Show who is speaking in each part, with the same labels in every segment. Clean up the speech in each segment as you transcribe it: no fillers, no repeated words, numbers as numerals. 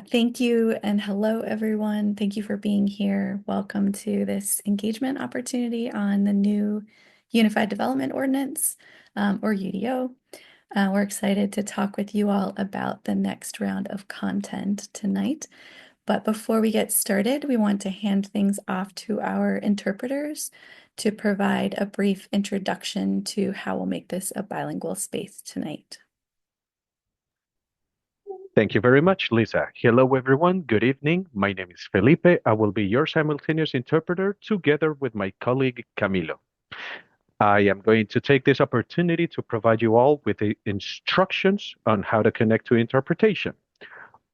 Speaker 1: Thank you and hello, everyone. Thank you for being here. Welcome to this engagement opportunity on the new Unified Development Ordinance, or UDO. We're excited to talk with you all about the next round of content tonight. But before we get started, we want to hand things off to our interpreters to provide a brief introduction to how we'll make this a bilingual space tonight.
Speaker 2: Thank you very much, Lisa. Hello, everyone. Good evening. My name is Felipe. I will be your simultaneous interpreter together with my colleague Camilo. I am going to take this opportunity to provide you all with the instructions on how to connect to interpretation.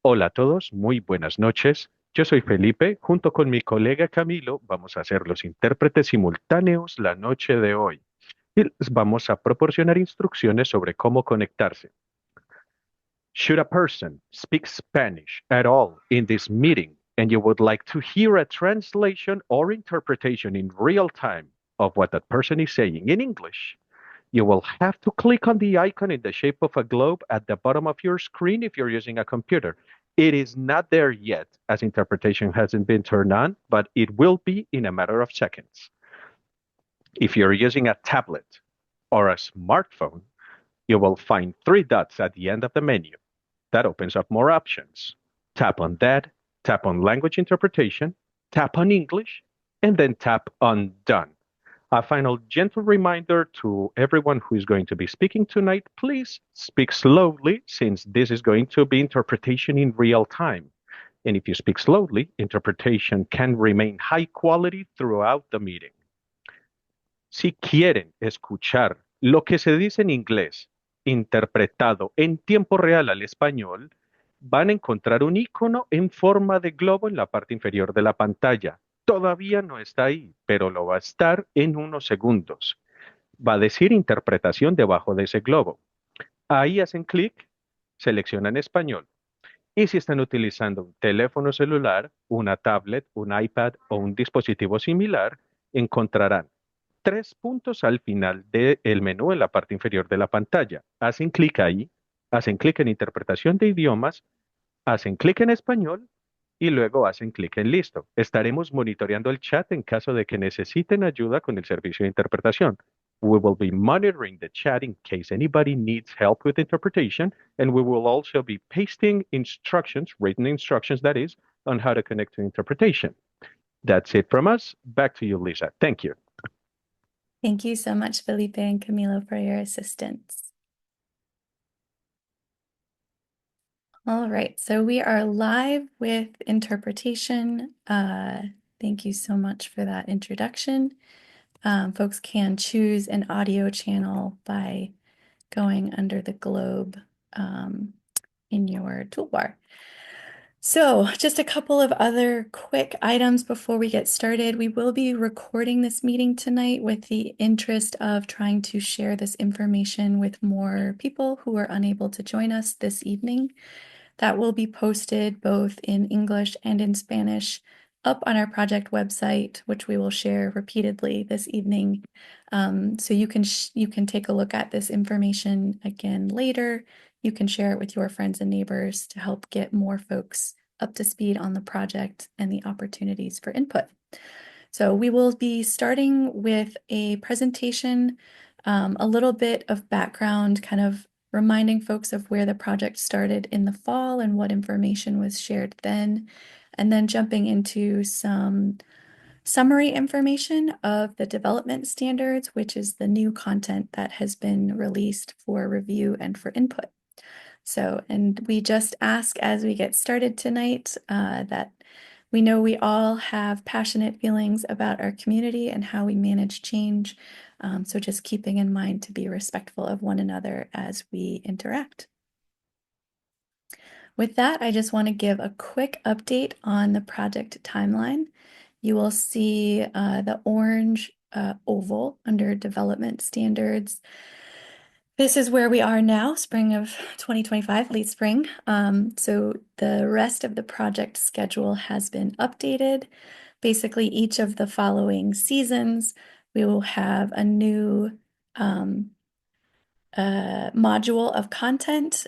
Speaker 2: Hola a todos, muy buenas noches. Yo soy Felipe. Junto con mi colega Camilo, vamos a ser los intérpretes simultáneos la noche de hoy y les vamos a proporcionar instrucciones sobre cómo conectarse. Should a person speak Spanish at all in this meeting and you would like to hear a translation or interpretation in real time of what that person is saying in English, you will have to click on the icon in the shape of a globe at the bottom of your screen if you're using a computer. It is not there yet as interpretation hasn't been turned on, but it will be in a matter of seconds. If you're using a tablet or a smartphone, you will find three dots at the end of the menu. That opens up more options. Tap on that, tap on language interpretation, tap on English, and then tap on done. A final gentle reminder to everyone who is going to be speaking tonight, please speak slowly since this is going to be interpretation in real time. And if you speak slowly, interpretation can remain high quality throughout the meeting. Si quieren escuchar lo que se dice en inglés interpretado en tiempo real al español, van a encontrar un icono en forma de globo en la parte inferior de la pantalla. Todavía no está ahí, pero lo va a estar en unos segundos. Va a decir interpretación debajo de ese globo. Ahí hacen clic, seleccionan español. Y si están utilizando un teléfono celular, una tablet, un iPad o un dispositivo similar, encontrarán tres puntos al final del menú en la parte inferior de la pantalla. Hacen clic ahí, hacen clic en interpretación de idiomas, hacen clic en español y luego hacen clic en listo. Estaremos monitoreando el chat en caso de que necesiten ayuda con el servicio de interpretación. We will be monitoring the chat in case anybody needs help with interpretation, and we will also be pasting instructions, written instructions that is, on how to connect to interpretation. That's it from us. Back to you, Lisa. Thank you.
Speaker 1: Thank you so much, Felipe and Camilo, for your assistance. All right, so we are live with interpretation. Thank you so much for that introduction. Folks can choose an audio channel by going under the globe in your toolbar. So just a couple of other quick items before we get started. We will be recording this meeting tonight with the interest of trying to share this information with more people who are unable to join us this evening. That will be posted both in English and in Spanish up on our project website, which we will share repeatedly this evening. So you can take a look at this information again later. You can share it with your friends and neighbors to help get more folks up to speed on the project and the opportunities for input. So we will be starting with a presentation, a little bit of background, kind of reminding folks of where the project started in the fall and what information was shared then, and then jumping into some summary information of the development standards, which is the new content that has been released for review and for input. So, and we just ask as we get started tonight that we know we all have passionate feelings about our community and how we manage change. So just keeping in mind to be respectful of one another as we interact. With that, I just want to give a quick update on the project timeline. You will see the orange oval under development standards. This is where we are now, spring of 2025, late spring. So the rest of the project schedule has been updated. Basically, each of the following seasons, we will have a new module of content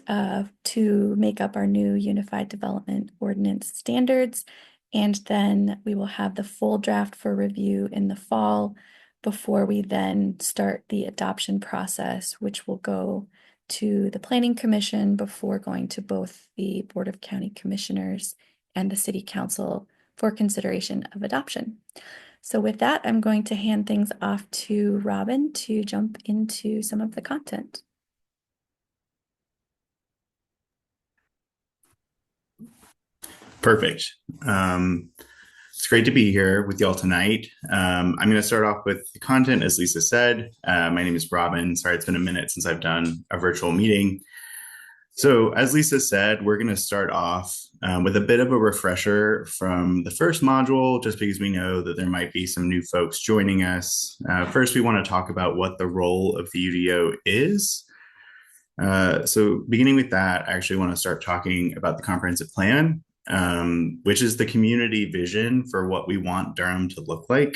Speaker 1: to make up our new Unified Development Ordinance standards. And then we will have the full draft for review in the fall before we then start the adoption process, which will go to the Planning Commission before going to both the Board of County Commissioners and the City Council for consideration of adoption. So with that, I'm going to hand things off to Robin to jump into some of the content.
Speaker 3: Perfect. It's great to be here with y'all tonight. I'm going to start off with the content, as Lisa said. My name is Robin. Sorry, it's been a minute since I've done a virtual meeting. So, as Lisa said, we're going to start off with a bit of a refresher from the first module, just because we know that there might be some new folks joining us. First, we want to talk about what the role of the UDO is. So beginning with that, I actually want to start talking about the comprehensive plan, which is the community vision for what we want Durham to look like.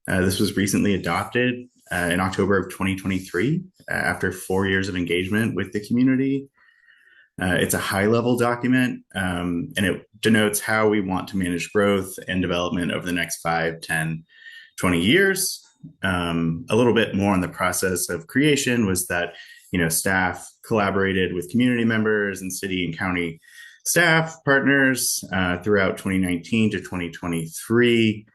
Speaker 3: This was recently adopted in October of 2023 after 4 years of engagement with the community. It's a high-level document, and it denotes how we want to manage growth and development over the next 5, 10, 20 years. A little bit more on the process of creation was that staff collaborated with community members and city and county staff partners throughout 2019 to 2023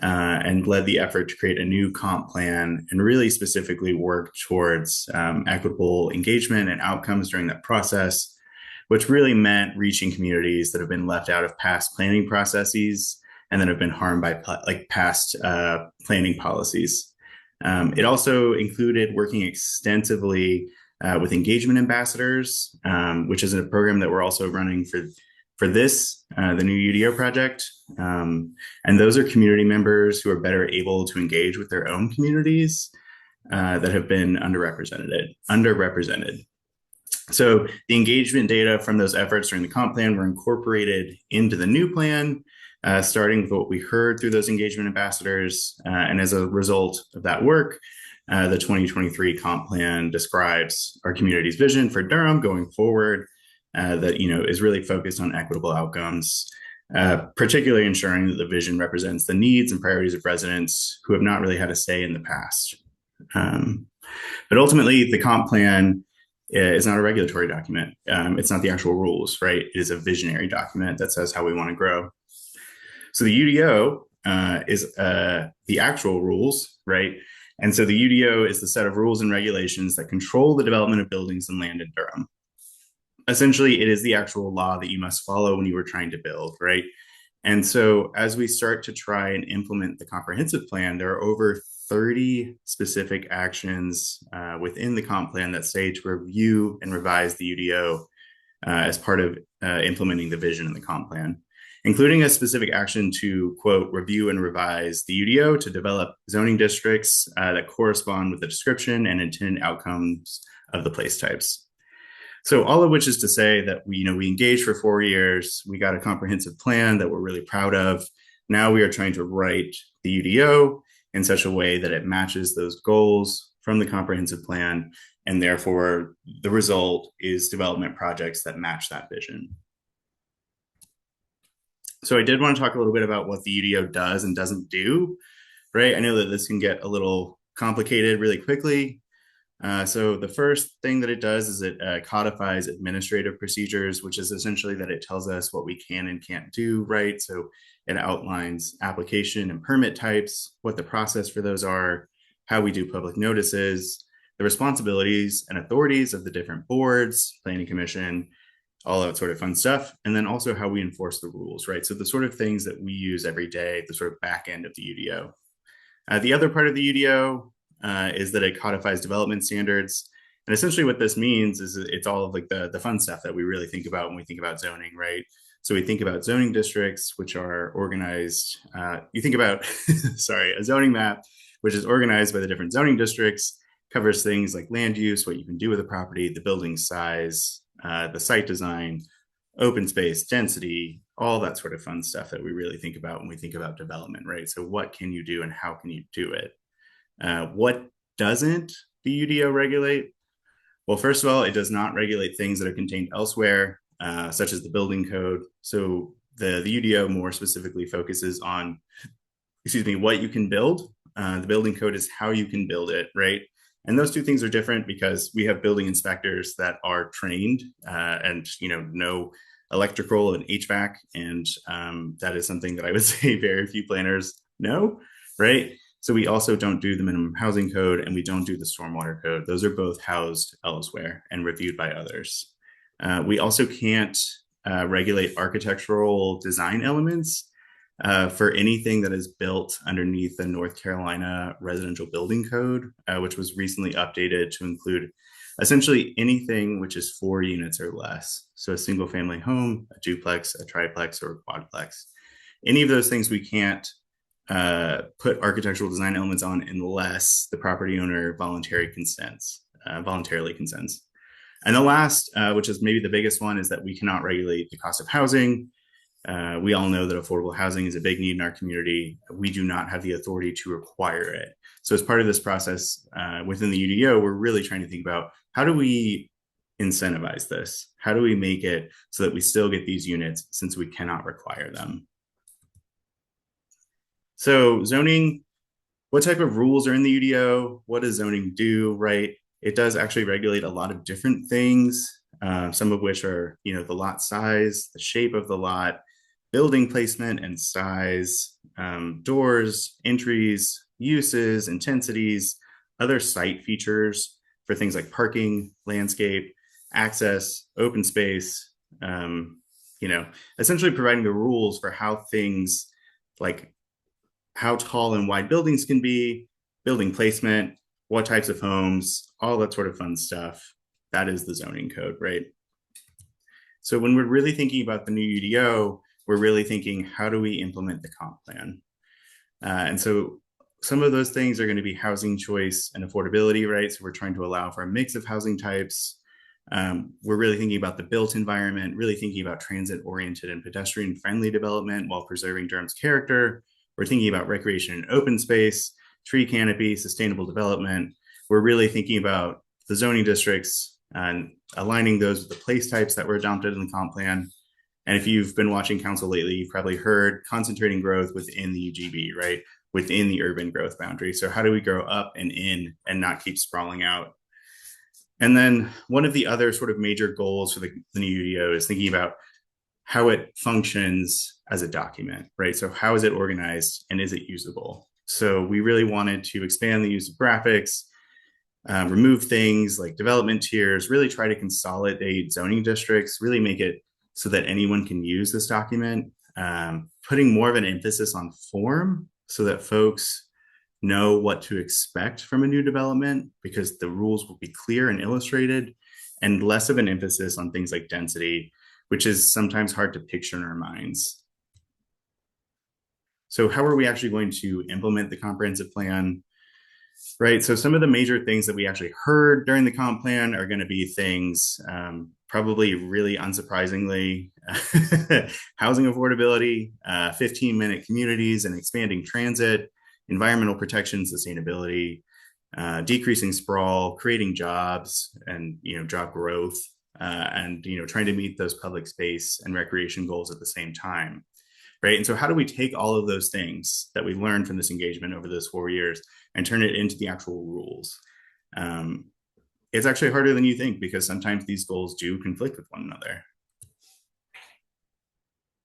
Speaker 3: and led the effort to create a new comp plan and really specifically work towards equitable engagement and outcomes during that process, which really meant reaching communities that have been left out of past planning processes and that have been harmed by past planning policies. It also included working extensively with engagement ambassadors, which is a program that we're also running for this, the new UDO project. And those are community members who are better able to engage with their own communities that have been underrepresented. So the engagement data from those efforts during the comp plan were incorporated into the new plan, starting with what we heard through those engagement ambassadors. And as a result of that work, the 2023 comp plan describes our community's vision for Durham going forward that is really focused on equitable outcomes, particularly ensuring that the vision represents the needs and priorities of residents who have not really had a say in the past. But ultimately, the comp plan is not a regulatory document. It's not the actual rules, right? It is a visionary document that says how we want to grow. So the UDO is the actual rules, right? And so the UDO is the set of rules and regulations that control the development of buildings and land in Durham. Essentially, it is the actual law that you must follow when you are trying to build, right? And so as we start to try and implement the comprehensive plan, there are over 30 specific actions within the comp plan that say to review and revise the UDO as part of implementing the vision in the comp plan, including a specific action to, quote, review and revise the UDO to develop zoning districts that correspond with the description and intended outcomes of the place types. So all of which is to say that we engaged for 4 years, we got a comprehensive plan that we're really proud of. Now we are trying to write the UDO in such a way that it matches those goals from the comprehensive plan, and therefore the result is development projects that match that vision. So I did want to talk a little bit about what the UDO does and doesn't do, right? I know that this can get a little complicated really quickly. So the first thing that it does is it codifies administrative procedures, which is essentially that it tells us what we can and can't do, right? So it outlines application and permit types, what the process for those are, how we do public notices, the responsibilities and authorities of the different boards, planning commission, all that sort of fun stuff. And then also how we enforce the rules, right? So the sort of things that we use every day, the sort of back end of the UDO. The other part of the UDO is that it codifies development standards. And essentially what this means is it's all of like the fun stuff that we really think about when we think about zoning, right? So we think about zoning districts, which are organized. You think about, sorry, a zoning map, which is organized by the different zoning districts, covers things like land use, what you can do with a property, the building size, the site design, open space, density, all that sort of fun stuff that we really think about when we think about development, right? So what can you do and how can you do it? What doesn't the UDO regulate? Well, first of all, it does not regulate things that are contained elsewhere, such as the building code. So the UDO more specifically focuses on, what you can build. The building code is how you can build it, right? And those two things are different because we have building inspectors that are trained and know electrical and HVAC, and that is something that I would say very few planners know, right? So we also don't do the minimum housing code, and we don't do the stormwater code. Those are both housed elsewhere and reviewed by others. We also can't regulate architectural design elements for anything that is built underneath the North Carolina Residential Building Code, which was recently updated to include essentially anything which is 4 units or less. So a single family home, a duplex, a triplex, or a quadplex. Any of those things we can't put architectural design elements on unless the property owner voluntarily consents. And the last, which is maybe the biggest one, is that we cannot regulate the cost of housing. We all know that affordable housing is a big need in our community. We do not have the authority to require it. So as part of this process within the UDO, we're really trying to think about how do we incentivize this? How do we make it so that we still get these units since we cannot require them? So zoning, what type of rules are in the UDO? What does zoning do, right? It does actually regulate a lot of different things, some of which are, the lot size, the shape of the lot, building placement and size, doors, entries, uses, intensities, other site features for things like parking, landscape, access, open space, essentially providing the rules for how things like how tall and wide buildings can be, building placement, what types of homes, all that sort of fun stuff. That is the zoning code, right? So when we're really thinking about the new UDO, we're really thinking, how do we implement the comp plan? And so some of those things are going to be housing choice and affordability, right? So we're trying to allow for a mix of housing types. We're really thinking about the built environment, really thinking about transit-oriented and pedestrian-friendly development while preserving Durham's character. We're thinking about recreation and open space, tree canopy, sustainable development. We're really thinking about the zoning districts and aligning those with the place types that were adopted in the comp plan. And if you've been watching council lately, you've probably heard concentrating growth within the UGB, right? Within the urban growth boundary. So how do we grow up and in and not keep sprawling out? And then one of the other sort of major goals for the new UDO is thinking about how it functions as a document, right? So how is it organized and is it usable? So we really wanted to expand the use of graphics, remove things like development tiers, really try to consolidate zoning districts, really make it so that anyone can use this document, putting more of an emphasis on form so that folks know what to expect from a new development because the rules will be clear and illustrated, and less of an emphasis on things like density, which is sometimes hard to picture in our minds. So how are we actually going to implement the comprehensive plan? Right. So some of the major things that we actually heard during the comp plan are going to be things, probably really unsurprisingly, housing affordability, 15-minute communities and expanding transit, environmental protection, sustainability, decreasing sprawl, creating jobs and, job growth, and, trying to meet those public space and recreation goals at the same time. Right. And so how do we take all of those things that we learned from this engagement over those 4 years and turn it into the actual rules? It's actually harder than you think because sometimes these goals do conflict with one another.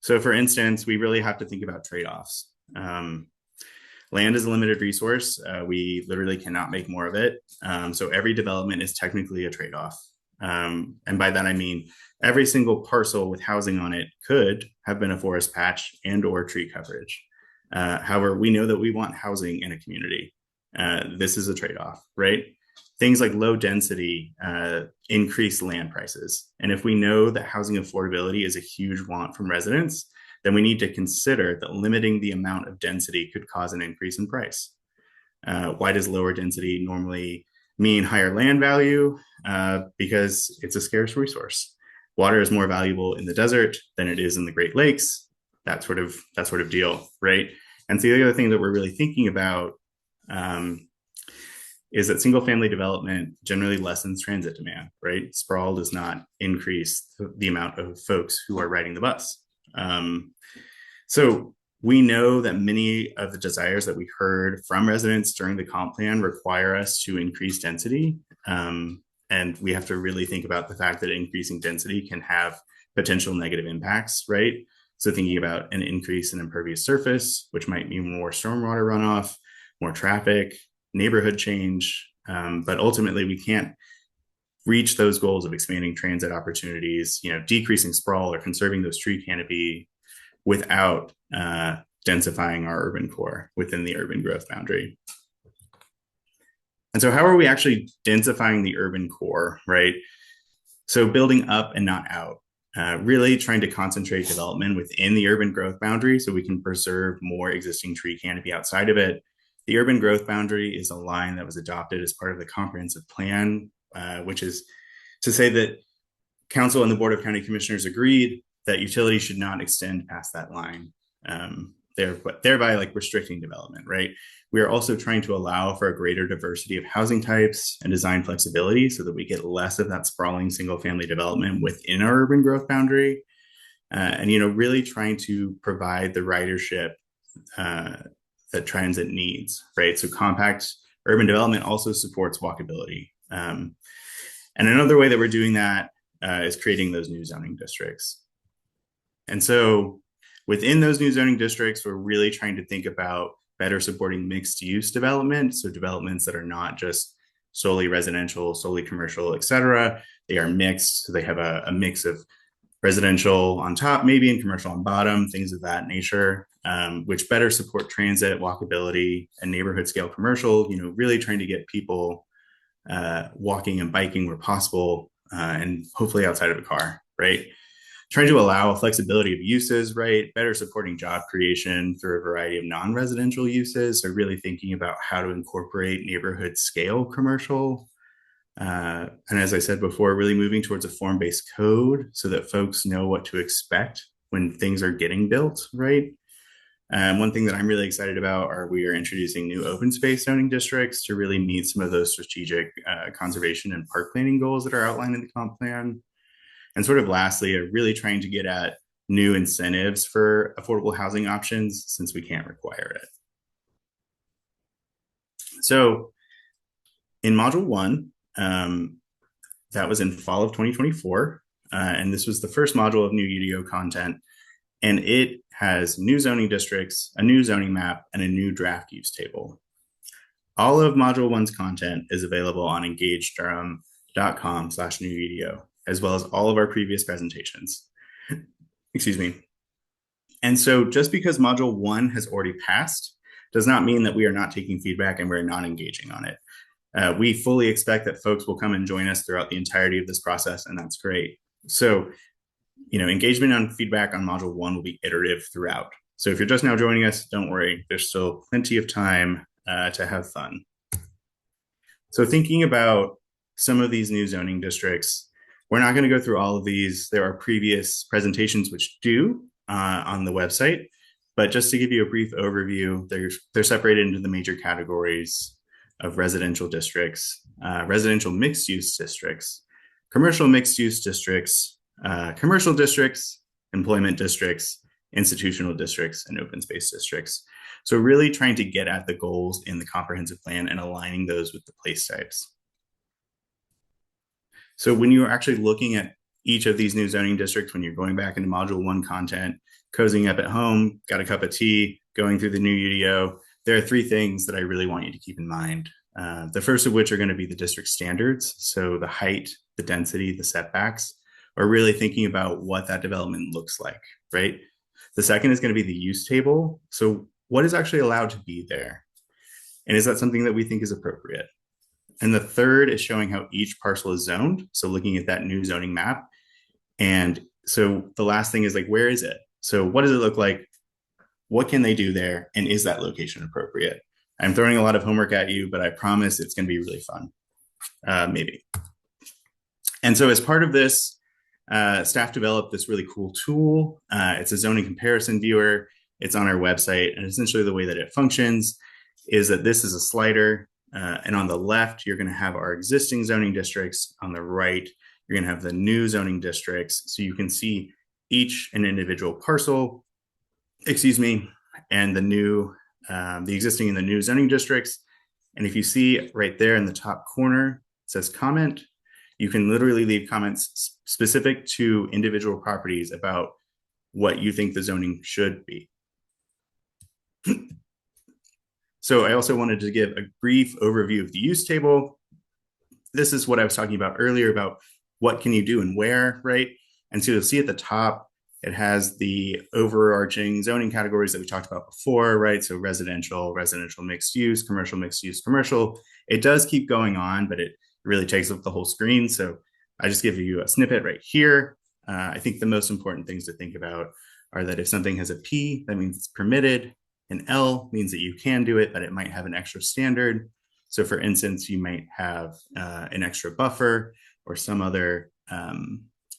Speaker 3: So for instance, we really have to think about trade-offs. Land is a limited resource. We literally cannot make more of it. So every development is technically a trade-off. And by that, I mean, every single parcel with housing on it could have been a forest patch and or tree coverage. However, we know that we want housing in a community. This is a trade-off, right? Things like low density increase land prices. And if we know that housing affordability is a huge want from residents, then we need to consider that limiting the amount of density could cause an increase in price. Why does lower density normally mean higher land value? Because it's a scarce resource. Water is more valuable in the desert than it is in the Great Lakes. That sort of deal, right? And so the other thing that we're really thinking about is that single family development generally lessens transit demand, right? Sprawl does not increase the amount of folks who are riding the bus. So we know that many of the desires that we heard from residents during the comp plan require us to increase density. And we have to really think about the fact that increasing density can have potential negative impacts, right? So thinking about an increase in impervious surface, which might mean more stormwater runoff, more traffic, neighborhood change. But ultimately, we can't reach those goals of expanding transit opportunities, decreasing sprawl or conserving those tree canopy without densifying our urban core within the urban growth boundary. And so how are we actually densifying the urban core, right? So building up and not out, really trying to concentrate development within the urban growth boundary so we can preserve more existing tree canopy outside of it. The urban growth boundary is a line that was adopted as part of the comprehensive plan, which is to say that council and the Board of County Commissioners agreed that utilities should not extend past that line, thereby like restricting development, right? We are also trying to allow for a greater diversity of housing types and design flexibility so that we get less of that sprawling single family development within our urban growth boundary. And, really trying to provide the ridership that transit needs, right? So compact urban development also supports walkability. And another way that we're doing that is creating those new zoning districts. And so within those new zoning districts, we're really trying to think about better supporting mixed use development. So developments that are not just solely residential, solely commercial, et cetera. They are mixed. So they have a mix of residential on top, maybe, and commercial on bottom, things of that nature, which better support transit, walkability, and neighborhood scale commercial, really trying to get people walking and biking where possible, and hopefully outside of a car, right? Trying to allow flexibility of uses, right? Better supporting job creation through a variety of non-residential uses. So really thinking about how to incorporate neighborhood scale commercial. And as I said before, really moving towards a form-based code so that folks know what to expect when things are getting built, right? One thing that I'm really excited about we are introducing new open space zoning districts to really meet some of those strategic conservation and park planning goals that are outlined in the comp plan. And sort of lastly, really trying to get at new incentives for affordable housing options since we can't require it. So in module 1, that was in fall of 2024. And this was the first module of new UDO content. And it has new zoning districts, a new zoning map, and a new draft use table. All of module 1's content is available on engagedurham.com/new UDO, as well as all of our previous presentations. Excuse me. And so just because module 1 has already passed does not mean that we are not taking feedback and we're not engaging on it. We fully expect that folks will come and join us throughout the entirety of this process, and that's great. So, engagement on feedback on module 1 will be iterative throughout. So if you're just now joining us, don't worry, there's still plenty of time to have fun. So thinking about some of these new zoning districts, we're not going to go through all of these. There are previous presentations which do on the website, but just to give you a brief overview, they're separated into the major categories of residential districts, residential mixed-use districts, commercial mixed-use districts, commercial districts, employment districts, institutional districts, and open space districts. So really trying to get at the goals in the comprehensive plan and aligning those with the place types. So when you're actually looking at each of these new zoning districts, when you're going back into module 1 content, cozying up at home, got a cup of tea, going through the new UDO, there are 3 things that I really want you to keep in mind. The first of which are going to be the district standards. So the height, the density, the setbacks, or really thinking about what that development looks like, right? The second is going to be the use table. So what is actually allowed to be there? And is that something that we think is appropriate? And the third is showing how each parcel is zoned. So looking at that new zoning map. And so the last thing is like, where is it? So what does it look like? What can they do there? And is that location appropriate? I'm throwing a lot of homework at you, but I promise it's going to be really fun. Maybe. And so as part of this, staff developed this really cool tool. It's a zoning comparison viewer. It's on our website. And essentially the way that it functions is that this is a slider. And on the left, you're going to have our existing zoning districts. On the right, you're going to have the new zoning districts. So you can see each an individual parcel, and the existing and the new zoning districts. And if you see right there in the top corner, it says comment. You can literally leave comments specific to individual properties about what you think the zoning should be. So I also wanted to give a brief overview of the use table. This is what I was talking about earlier about what can you do and where, right? And so you'll see at the top, it has the overarching zoning categories that we talked about before, right? So residential mixed use, commercial. It does keep going on, but it really takes up the whole screen. So I just give you a snippet right here. I think the most important things to think about are that if something has a P, that means it's permitted. An L means that you can do it, but it might have an extra standard. So for instance, you might have an extra buffer or some other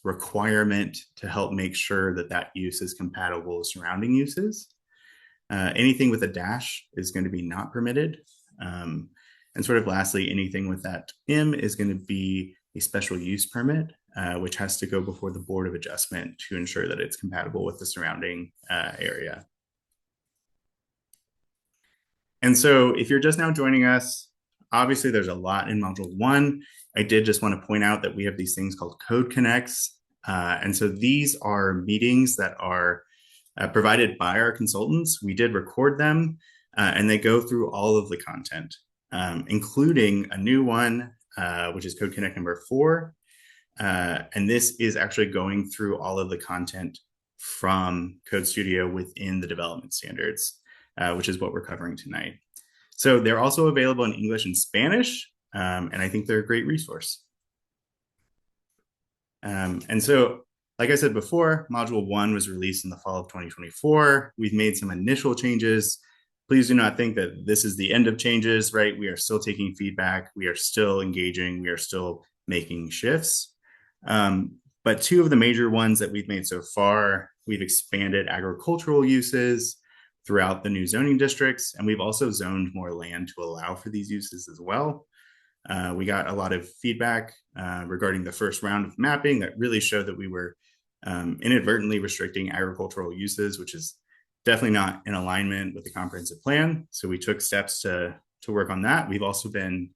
Speaker 3: requirement to help make sure that that use is compatible with surrounding uses. Anything with a dash is going to be not permitted. And sort of lastly, anything with that M is going to be a special use permit, which has to go before the Board of Adjustment to ensure that it's compatible with the surrounding area. And so if you're just now joining us, obviously there's a lot in Module 1. I did just want to point out that we have these things called Code Connects. And so these are meetings that are provided by our consultants. We did record them, and they go through all of the content, including a new one, which is Code Connect number 4. And this is actually going through all of the content from Code Studio within the development standards, which is what we're covering tonight. So they're also available in English and Spanish, and I think they're a great resource. And so, like I said before, Module 1 was released in the fall of 2024. We've made some initial changes. Please do not think that this is the end of changes, right? We are still taking feedback. We are still engaging. We are still making shifts. But two of the major ones that we've made so far, we've expanded agricultural uses throughout the new zoning districts, and we've also zoned more land to allow for these uses as well. We got a lot of feedback regarding the first round of mapping that really showed that we were inadvertently restricting agricultural uses, which is definitely not in alignment with the comprehensive plan. So we took steps to work on that. We've also been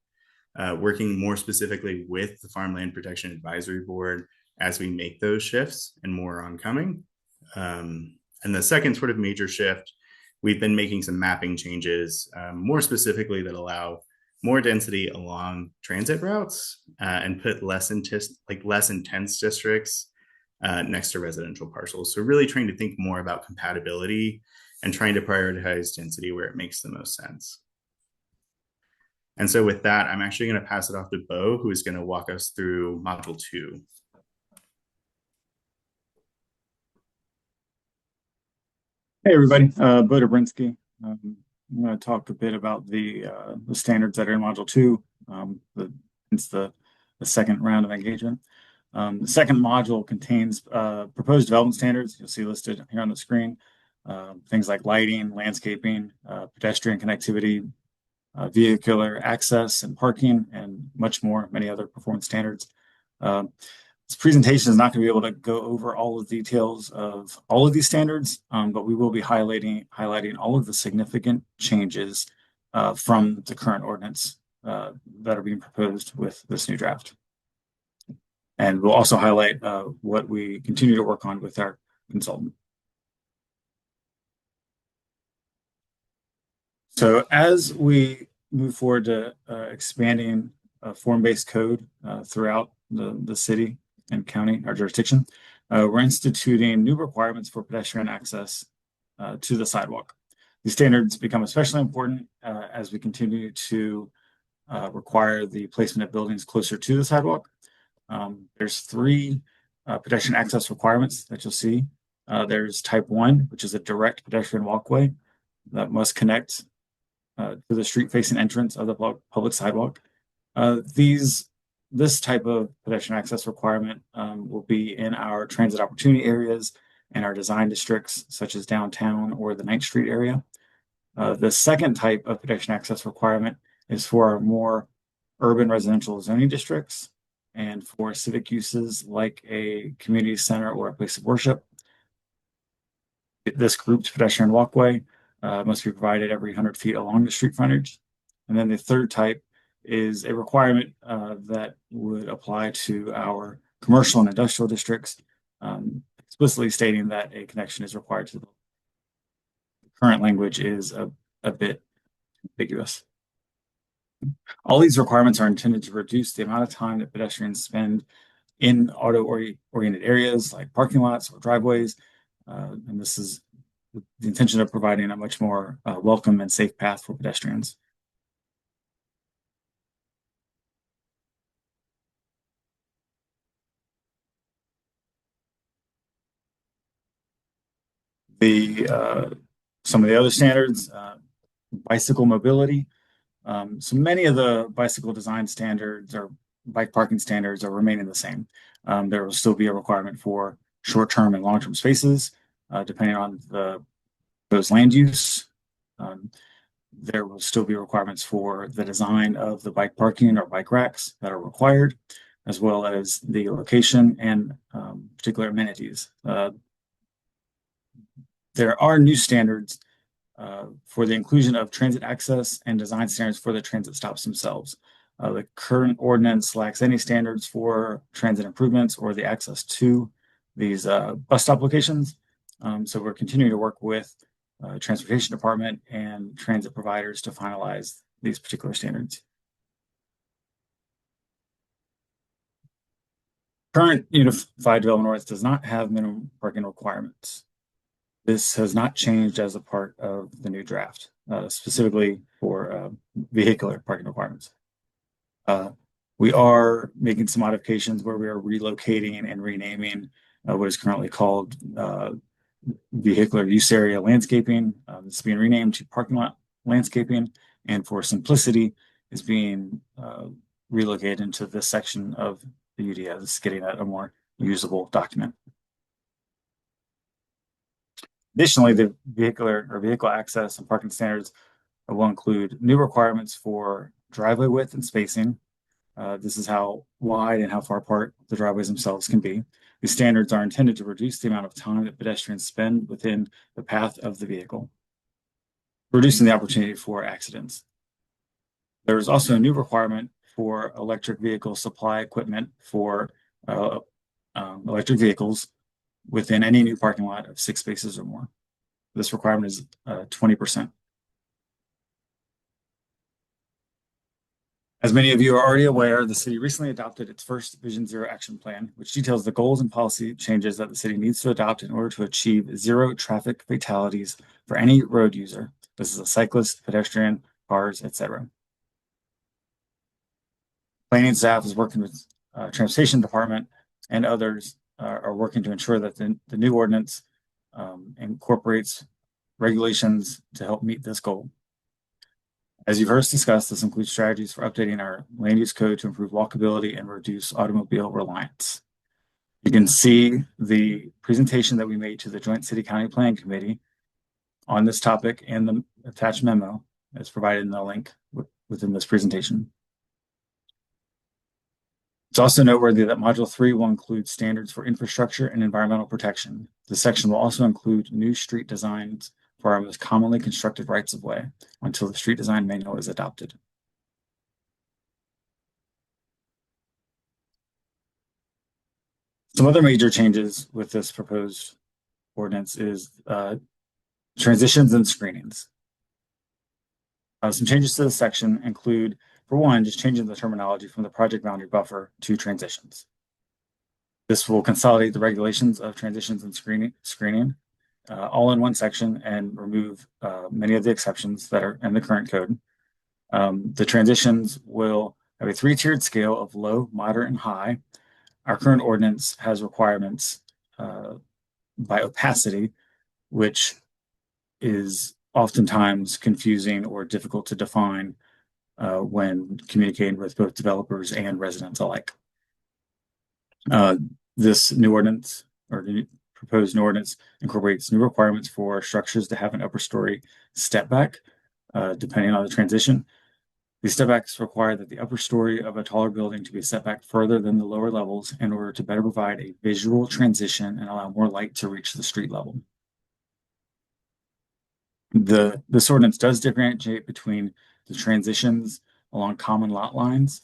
Speaker 3: working more specifically with the Farmland Protection Advisory Board as we make those shifts, and more on coming. And the second sort of major shift, we've been making some mapping changes, more specifically that allow more density along transit routes and put less intense districts next to residential parcels. So really trying to think more about compatibility and trying to prioritize density where it makes the most sense. And so with that, I'm actually going to pass it off to Bo, who is going to walk us through Module 2.
Speaker 4: Hey everybody, Bo Dobrinsky. I'm going to talk a bit about the standards that are in Module 2. It's the second round of engagement. The second module contains proposed development standards. You'll see listed here on the screen. Things like lighting, landscaping, pedestrian connectivity, vehicular access and parking, and much more, many other performance standards. This presentation is not going to be able to go over all of the details of all of these standards, but we will be highlighting all of the significant changes from the current ordinance that are being proposed with this new draft. And we'll also highlight what we continue to work on with our consultant. So as we move forward to expanding form-based code throughout the city and county, our jurisdiction, we're instituting new requirements for pedestrian access to the sidewalk. These standards become especially important as we continue to require the placement of buildings closer to the sidewalk. There's 3 pedestrian access requirements that you'll see. There's type 1, which is a direct pedestrian walkway that must connect to the street-facing entrance of the public sidewalk. This type of pedestrian access requirement will be in our transit opportunity areas and our design districts, such as downtown or the 9th Street area. The second type of pedestrian access requirement is for our more urban residential zoning districts and for civic uses like a community center or a place of worship. This grouped pedestrian walkway must be provided every 100 feet along the street frontage. And then the third type is a requirement that would apply to our commercial and industrial districts, explicitly stating that a connection is required to the current language is a bit ambiguous. All these requirements are intended to reduce the amount of time that pedestrians spend in auto-oriented areas like parking lots or driveways. And this is the intention of providing a much more welcome and safe path for pedestrians. Some of the other standards, bicycle mobility. So many of the bicycle design standards or bike parking standards are remaining the same. There will still be a requirement for short-term and long-term spaces, depending on those land use. There will still be requirements for the design of the bike parking or bike racks that are required, as well as the location and particular amenities. There are new standards for the inclusion of transit access and design standards for the transit stops themselves. The current ordinance lacks any standards for transit improvements or the access to these bus stop locations. So we're continuing to work with Transportation Department and transit providers to finalize these particular standards. Current Unified Development Ordinance does not have minimum parking requirements. This has not changed as a part of the new draft, specifically for vehicular parking requirements. We are making some modifications where we are relocating and renaming what is currently called vehicular use area landscaping. It's being renamed to parking lot landscaping, and for simplicity, is being relocated into this section of the UDO. This is getting at a more usable document. Additionally, the vehicle access and parking standards will include new requirements for driveway width and spacing. This is how wide and how far apart the driveways themselves can be. These standards are intended to reduce the amount of time that pedestrians spend within the path of the vehicle, reducing the opportunity for accidents. There is also a new requirement for electric vehicle supply equipment for electric vehicles within any new parking lot of 6 spaces or more. This requirement is 20%. As many of you are already aware, the city recently adopted its first Vision Zero action plan, which details the goals and policy changes that the city needs to adopt in order to achieve zero traffic fatalities for any road user. This is a cyclist, pedestrian, cars, etc. Planning staff is working with Transportation Department and others are working to ensure that the new ordinance incorporates regulations to help meet this goal. As you've heard us discuss, this includes strategies for updating our land use code to improve walkability and reduce automobile reliance. You can see the presentation that we made to the Joint City County Planning Committee on this topic and the attached memo as provided in the link within this presentation. It's also noteworthy that Module 3 will include standards for infrastructure and environmental protection. This section will also include new street designs for our most commonly constructed rights-of-way until the street design manual is adopted. Some other major changes with this proposed ordinance is transitions and screenings. Some changes to this section include, for one, just changing the terminology from the project boundary buffer to transitions. This will consolidate the regulations of transitions and screening all in one section and remove many of the exceptions that are in the current code. The transitions will have a 3-tiered scale of low, moderate, and high. Our current ordinance has requirements by opacity, which is oftentimes confusing or difficult to define when communicating with both developers and residents alike. This new ordinance, or the proposed new ordinance, incorporates new requirements for structures to have an upper story step back, depending on the transition. These stepbacks require that the upper story of a taller building to be set back further than the lower levels in order to better provide a visual transition and allow more light to reach the street level. This ordinance does differentiate between the transitions along common lot lines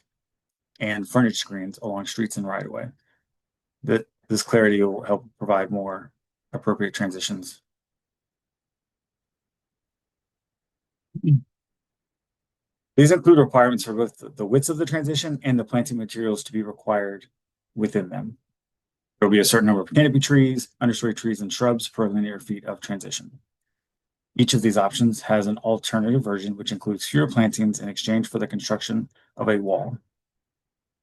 Speaker 4: and frontage screens along streets and right-of-way. This clarity will help provide more appropriate transitions. These include requirements for both the widths of the transition and the planting materials to be required within them. There will be a certain number of canopy trees, understory trees, and shrubs per linear feet of transition. Each of these options has an alternative version, which includes fewer plantings in exchange for the construction of a wall.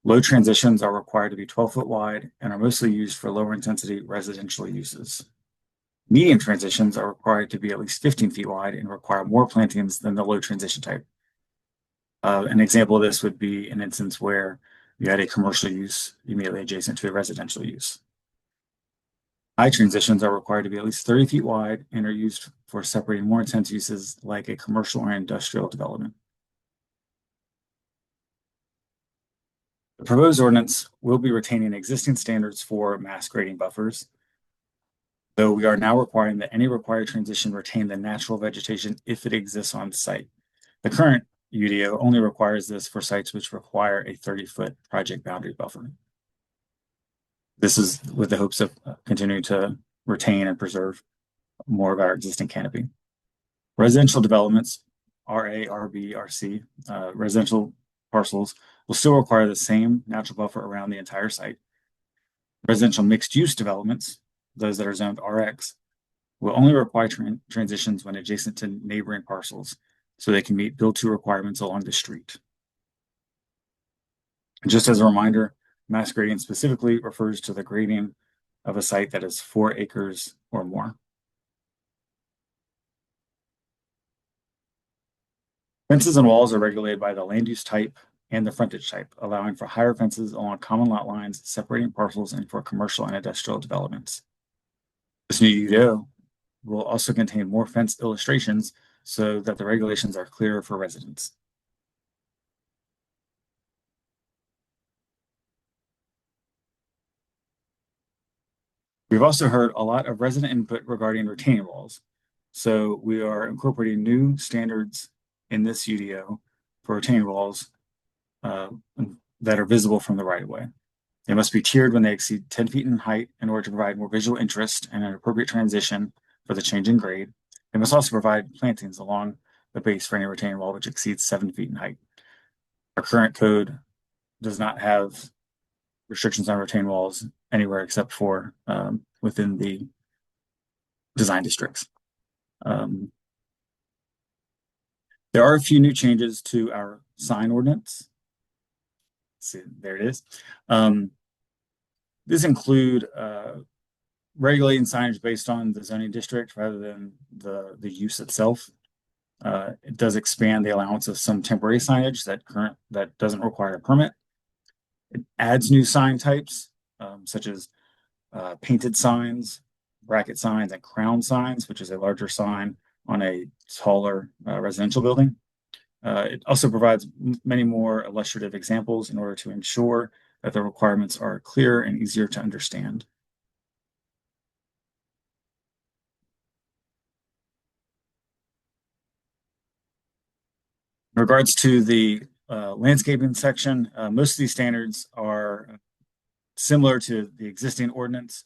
Speaker 4: Low transitions are required to be 12-foot wide and are mostly used for lower intensity residential uses. Medium transitions are required to be at least 15 feet wide and require more plantings than the low transition type. An example of this would be an instance where you had a commercial use immediately adjacent to a residential use. High transitions are required to be at least 30 feet wide and are used for separating more intense uses like a commercial or industrial development. The proposed ordinance will be retaining existing standards for mass grading buffers, though we are now requiring that any required transition retain the natural vegetation if it exists on site. The current UDO only requires this for sites which require a 30-foot project boundary buffer. This is with the hopes of continuing to retain and preserve more of our existing canopy. Residential developments, RA, RB, RC, residential parcels will still require the same natural buffer around the entire site. Residential mixed-use developments, those that are zoned RX, will only require transitions when adjacent to neighboring parcels, so they can meet build-to requirements along the street. Just as a reminder, mass grading specifically refers to the grading of a site that is 4 acres or more. Fences and walls are regulated by the land use type and the frontage type, allowing for higher fences along common lot lines, separating parcels, and for commercial and industrial developments. This new UDO will also contain more fence illustrations so that the regulations are clearer for residents. We've also heard a lot of resident input regarding retaining walls. So we are incorporating new standards in this UDO for retaining walls that are visible from the right-of-way. They must be tiered when they exceed 10 feet in height in order to provide more visual interest and an appropriate transition for the change in grade. They must also provide plantings along the base for any retaining wall which exceeds 7 feet in height. Our current code does not have restrictions on retaining walls anywhere except for within the design districts. There are a few new changes to our sign ordinance. Let's see, there it is. This include regulating signage based on the zoning district rather than the use itself. It does expand the allowance of some temporary signage that doesn't require a permit. It adds new sign types, such as painted signs, bracket signs, and crown signs, which is a larger sign on a taller residential building. It also provides many more illustrative examples in order to ensure that the requirements are clearer and easier to understand. In regards to the landscaping section, most of these standards are similar to the existing ordinance.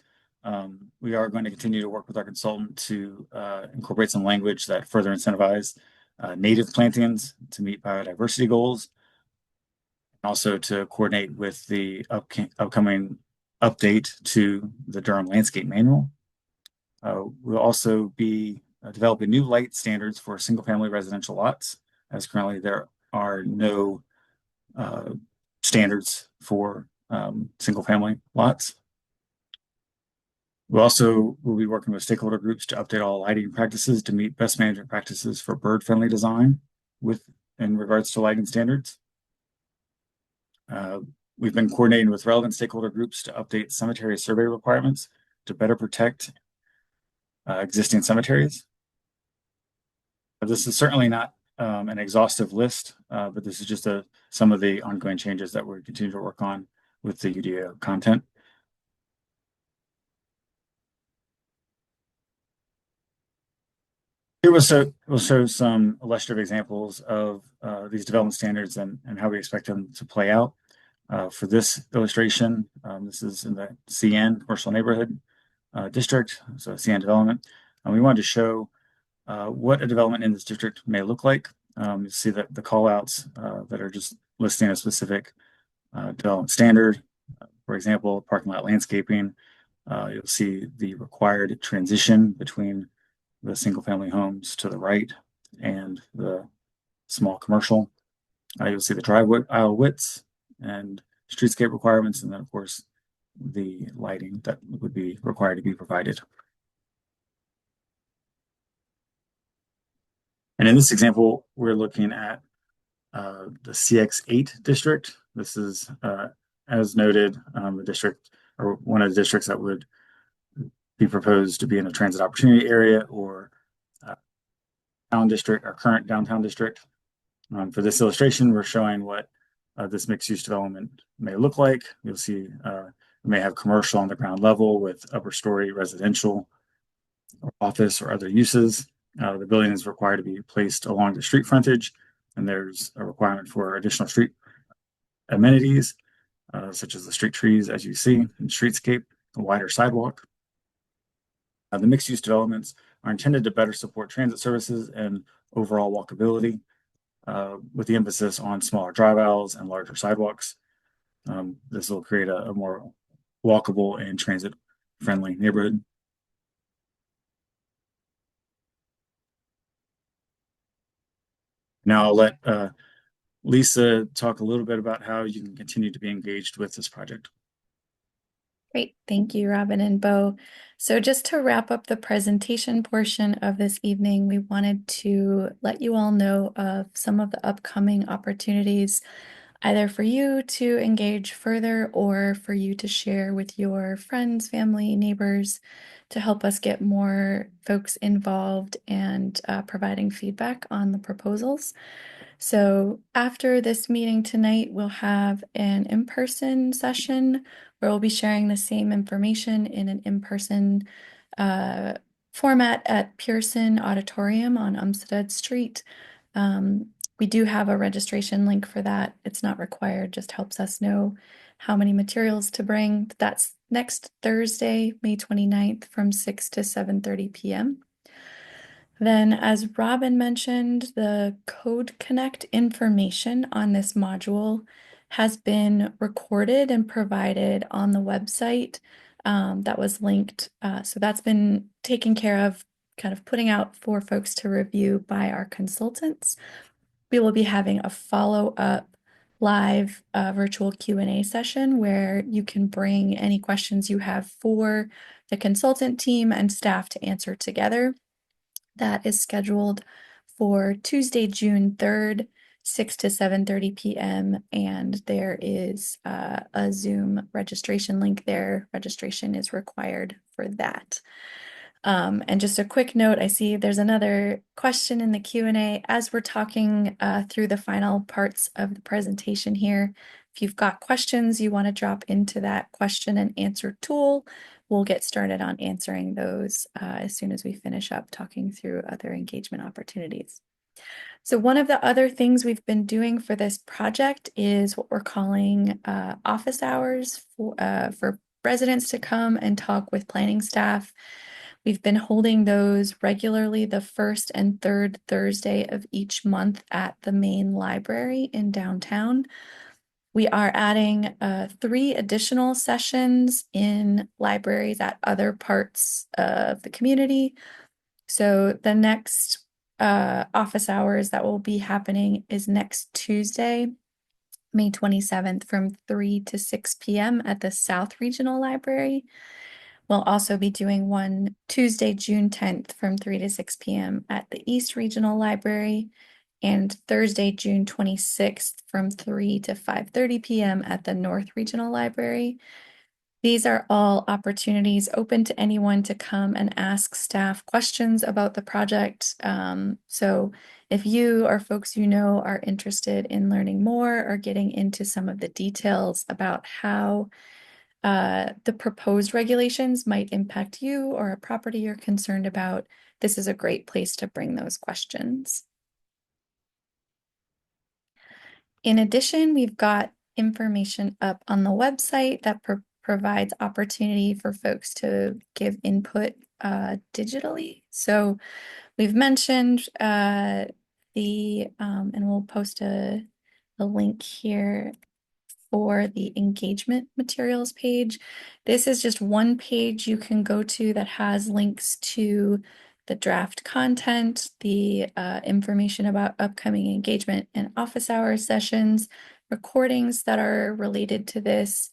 Speaker 4: We are going to continue to work with our consultant to incorporate some language that further incentivize native plantings to meet biodiversity goals, and also to coordinate with the upcoming update to the Durham Landscape Manual. We'll also be developing new light standards for single-family residential lots, as currently there are no standards for single-family lots. We also will be working with stakeholder groups to update all lighting practices to meet best management practices for bird-friendly design in regards to lighting standards. We've been coordinating with relevant stakeholder groups to update cemetery survey requirements to better protect existing cemeteries. This is certainly not an exhaustive list, but this is just some of the ongoing changes that we're continuing to work on with the UDO content. Here we'll show some illustrative examples of these development standards and how we expect them to play out. For this illustration, this is in the CN, Commercial Neighborhood District, so CN development. And we wanted to show what a development in this district may look like. You see that the call outs that are just listing a specific development standard. For example, parking lot landscaping. You'll see the required transition between the single family homes to the right and the small commercial. You'll see the driveway aisle widths and streetscape requirements, and then of course the lighting that would be required to be provided. And in this example, we're looking at the CX8 district. This is, as noted, the district or one of the districts that would be proposed to be in a transit opportunity area or town district, our current downtown district. For this illustration, we're showing what this mixed-use development may look like. You'll see we may have commercial on the ground level with upper story residential or office or other uses. The building is required to be placed along the street frontage, and there's a requirement for additional street amenities, such as the street trees, as you see, and streetscape, a wider sidewalk. The mixed-use developments are intended to better support transit services and overall walkability, with the emphasis on smaller drive aisles and larger sidewalks. This will create a more walkable and transit-friendly neighborhood. Now I'll let Lisa talk a little bit about how you can continue to be engaged with this project.
Speaker 1: Great. Thank you, Robin and Bo. So just to wrap up the presentation portion of this evening, we wanted to let you all know of some of the upcoming opportunities, either for you to engage further or for you to share with your friends, family, neighbors to help us get more folks involved and providing feedback on the proposals. So after this meeting tonight, we'll have an in-person session where we'll be sharing the same information in an in-person format at Pearson Auditorium on Umstead Street. We do have a registration link for that. It's not required, just helps us know how many materials to bring. That's next Thursday, May 29th from 6 to 7:30 p.m. Then, as Robin mentioned, the Code Connect information on this module has been recorded and provided on the website that was linked. So that's been taken care of, kind of putting out for folks to review by our consultants. We will be having a follow-up live virtual Q&A session where you can bring any questions you have for the consultant team and staff to answer together. That is scheduled for Tuesday, June 3rd, 6 to 7:30 p.m. And there is a Zoom registration link there. Registration is required for that. And just a quick note, I see there's another question in the Q&A. As we're talking through the final parts of the presentation here, if you've got questions you want to drop into that question and answer tool, we'll get started on answering those as soon as we finish up talking through other engagement opportunities. So one of the other things we've been doing for this project is what we're calling office hours for residents to come and talk with planning staff. We've been holding those regularly the first and third Thursday of each month at the main library in downtown. We are adding 3 additional sessions in libraries at other parts of the community. So the next office hours that will be happening is next Tuesday, May 27th from 3 to 6 p.m. at the South Regional Library. We'll also be doing one Tuesday, June 10th from 3 to 6 p.m. at the East Regional Library and Thursday, June 26th from 3 to 5:30 p.m. at the North Regional Library. These are all opportunities open to anyone to come and ask staff questions about the project. So if you or folks you know are interested in learning more or getting into some of the details about how the proposed regulations might impact you or a property you're concerned about, this is a great place to bring those questions. In addition, we've got information up on the website that provides opportunity for folks to give input digitally. So we've mentioned and we'll post a link here for the engagement materials page. This is just one page you can go to that has links to the draft content, the information about upcoming engagement and office hours sessions, recordings that are related to this,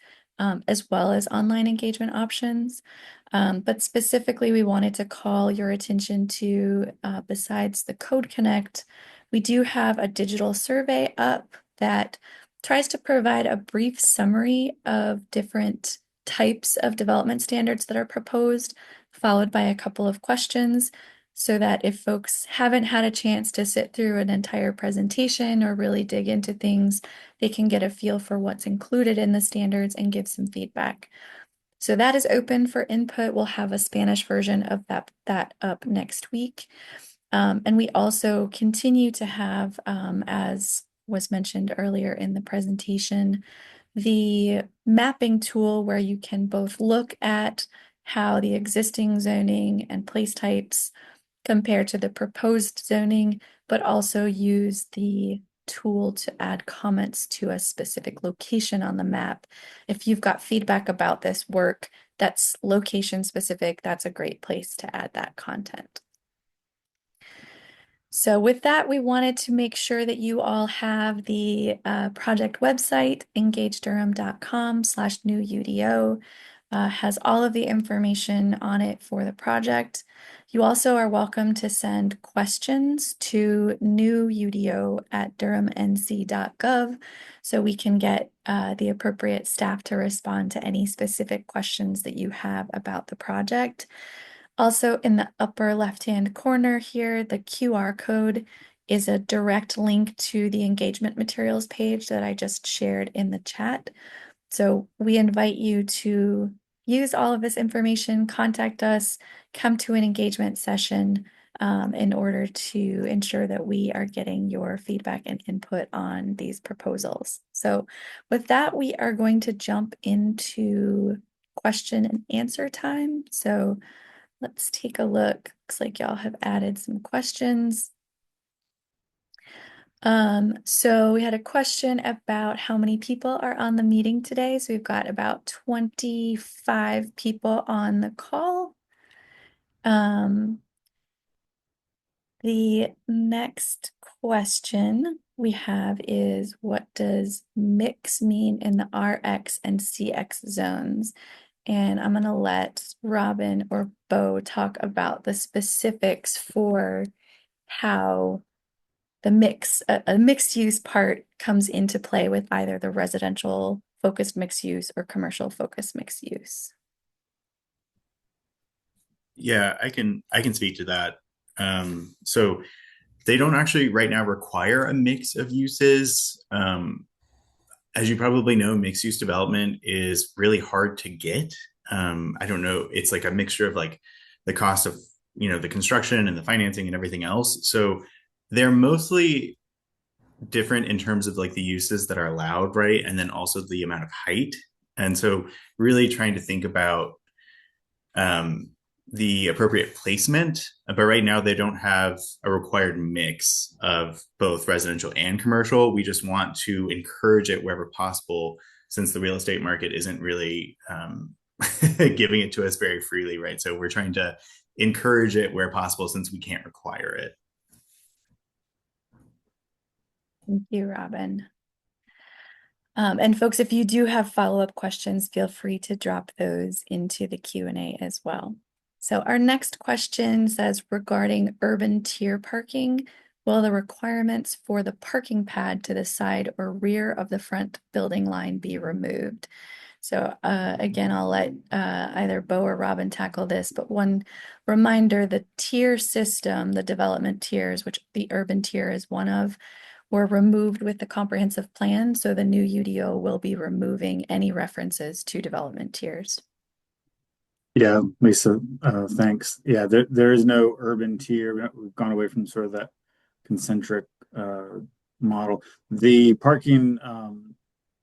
Speaker 1: as well as online engagement options. But specifically, we wanted to call your attention to, besides the Code Connect, we do have a digital survey up that tries to provide a brief summary of different types of development standards that are proposed, followed by a couple of questions, so that if folks haven't had a chance to sit through an entire presentation or really dig into things, they can get a feel for what's included in the standards and give some feedback. So that is open for input. We'll have a Spanish version of that up next week. And we also continue to have, as was mentioned earlier in the presentation, the mapping tool where you can both look at how the existing zoning and place types compare to the proposed zoning, but also use the tool to add comments to a specific location on the map. If you've got feedback about this work that's location specific, that's a great place to add that content. So with that, we wanted to make sure that you all have the project website, engagedurham.com/new UDO, has all of the information on it for the project. You also are welcome to send questions to newyudo@durhamnc.gov so we can get the appropriate staff to respond to any specific questions that you have about the project. Also, in the upper left-hand corner here, the QR code is a direct link to the engagement materials page that I just shared in the chat. So we invite you to use all of this information, contact us, come to an engagement session in order to ensure that we are getting your feedback and input on these proposals. So with that, we are going to jump into question and answer time. So let's take a look. Looks like y'all have added some questions. So we had a question about how many people are on the meeting today. So we've got about 25 people on the call. The next question we have is, what does mix mean in the RX and CX zones? And I'm going to let Robin or Bo talk about the specifics for how the a mixed use part comes into play with either the residential focused mixed use or commercial focused mixed use.
Speaker 3: Yeah, I can speak to that. So they don't actually right now require a mix of uses. As you probably know, mixed use development is really hard to get. I don't know. It's like a mixture of like the cost of, the construction and the financing and everything else. So they're mostly different in terms of like the uses that are allowed, right? And then also the amount of height. And so really trying to think about the appropriate placement. But right now, they don't have a required mix of both residential and commercial. We just want to encourage it wherever possible, since the real estate market isn't really giving it to us very freely, right? So we're trying to encourage it where possible, since we can't require it.
Speaker 1: Thank you, Robin. And folks, if you do have follow-up questions, feel free to drop those into the Q&A as well. So our next question says, regarding urban tier parking, will the requirements for the parking pad to the side or rear of the front building line be removed? So again, I'll let either Bo or Robin tackle this, but one reminder, the tier system, the development tiers, which the urban tier is one of, were removed with the comprehensive plan. So the new UDO will be removing any references to development tiers.
Speaker 4: Yeah, Lisa, thanks. Yeah, there is no urban tier. We've gone away from sort of that concentric model. The parking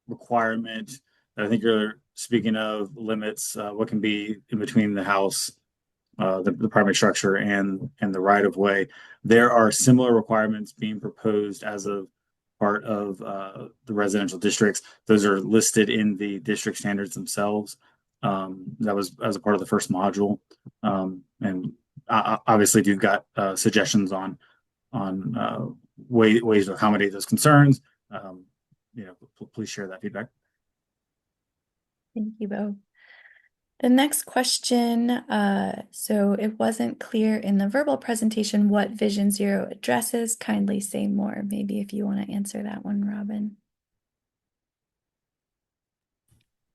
Speaker 4: requirement that I think you're speaking of limits what can be in between the house, the primary structure, and the right of way. There are similar requirements being proposed as a part of the residential districts. Those are listed in the district standards themselves. That was as a part of the first module. And obviously, if you've got suggestions on ways to accommodate those concerns, please share that feedback.
Speaker 1: Thank you, Bo. The next question, so it wasn't clear in the verbal presentation what Vision Zero addresses. Kindly say more. Maybe if you want to answer that one, Robin.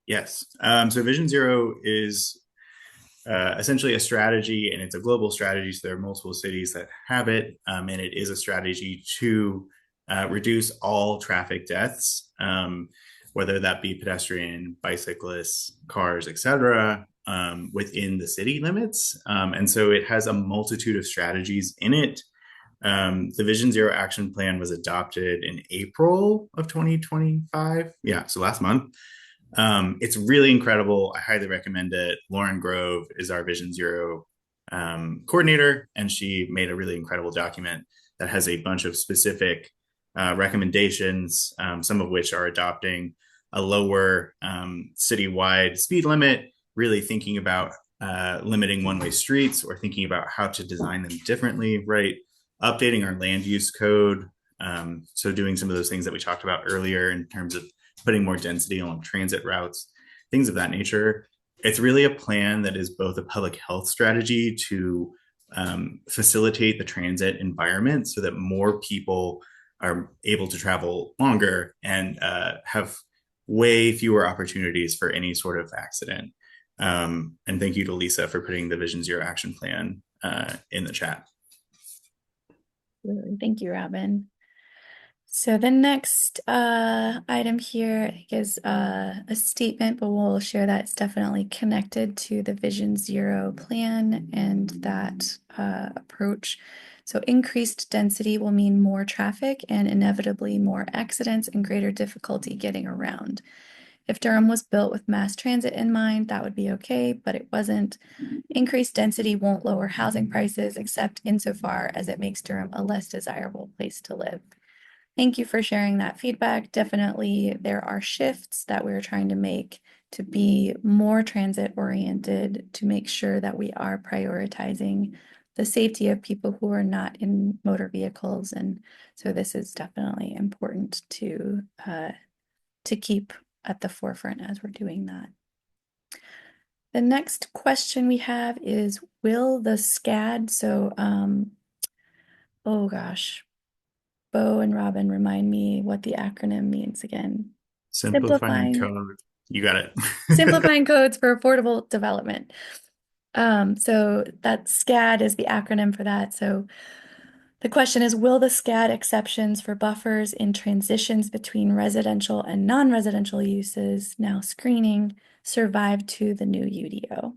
Speaker 3: Yes. So Vision Zero is essentially a strategy, and it's a global strategy. So there are multiple cities that have it, and it is a strategy to reduce all traffic deaths, whether that be pedestrian, bicyclists, cars, etc., within the city limits. And so it has a multitude of strategies in it. The Vision Zero Action Plan was adopted in April of 2025. Yeah, so last month. It's really incredible. I highly recommend it. Lauren Grove is our Vision Zero coordinator, and she made a really incredible document that has a bunch of specific recommendations, some of which are adopting a lower citywide speed limit, really thinking about limiting one-way streets or thinking about how to design them differently, right? Updating our land use code. So doing some of those things that we talked about earlier in terms of putting more density along transit routes, things of that nature. It's really a plan that is both a public health strategy to facilitate the transit environment so that more people are able to travel longer and have way fewer opportunities for any sort of accident. And thank you to Lisa for putting the Vision Zero Action Plan in the chat.
Speaker 1: Thank you, Robin. So the next item here is a statement, but we'll share that it's definitely connected to the Vision Zero plan and that approach. So increased density will mean more traffic and inevitably more accidents and greater difficulty getting around. If Durham was built with mass transit in mind, that would be okay, but it wasn't. Increased density won't lower housing prices, except insofar as it makes Durham a less desirable place to live. Thank you for sharing that feedback. Definitely, there are shifts that we're trying to make to be more transit oriented, to make sure that we are prioritizing the safety of people who are not in motor vehicles. And so this is definitely important to keep at the forefront as we're doing that. The next question we have is, will the SCAD, so, oh gosh, Bo and Robin, remind me what the acronym means again.
Speaker 3: Simplifying code. You got it.
Speaker 1: Simplifying codes for affordable development. So that SCAD is the acronym for that. So the question is, will the SCAD exceptions for buffers in transitions between residential and non-residential uses, now screening, survive to the new UDO?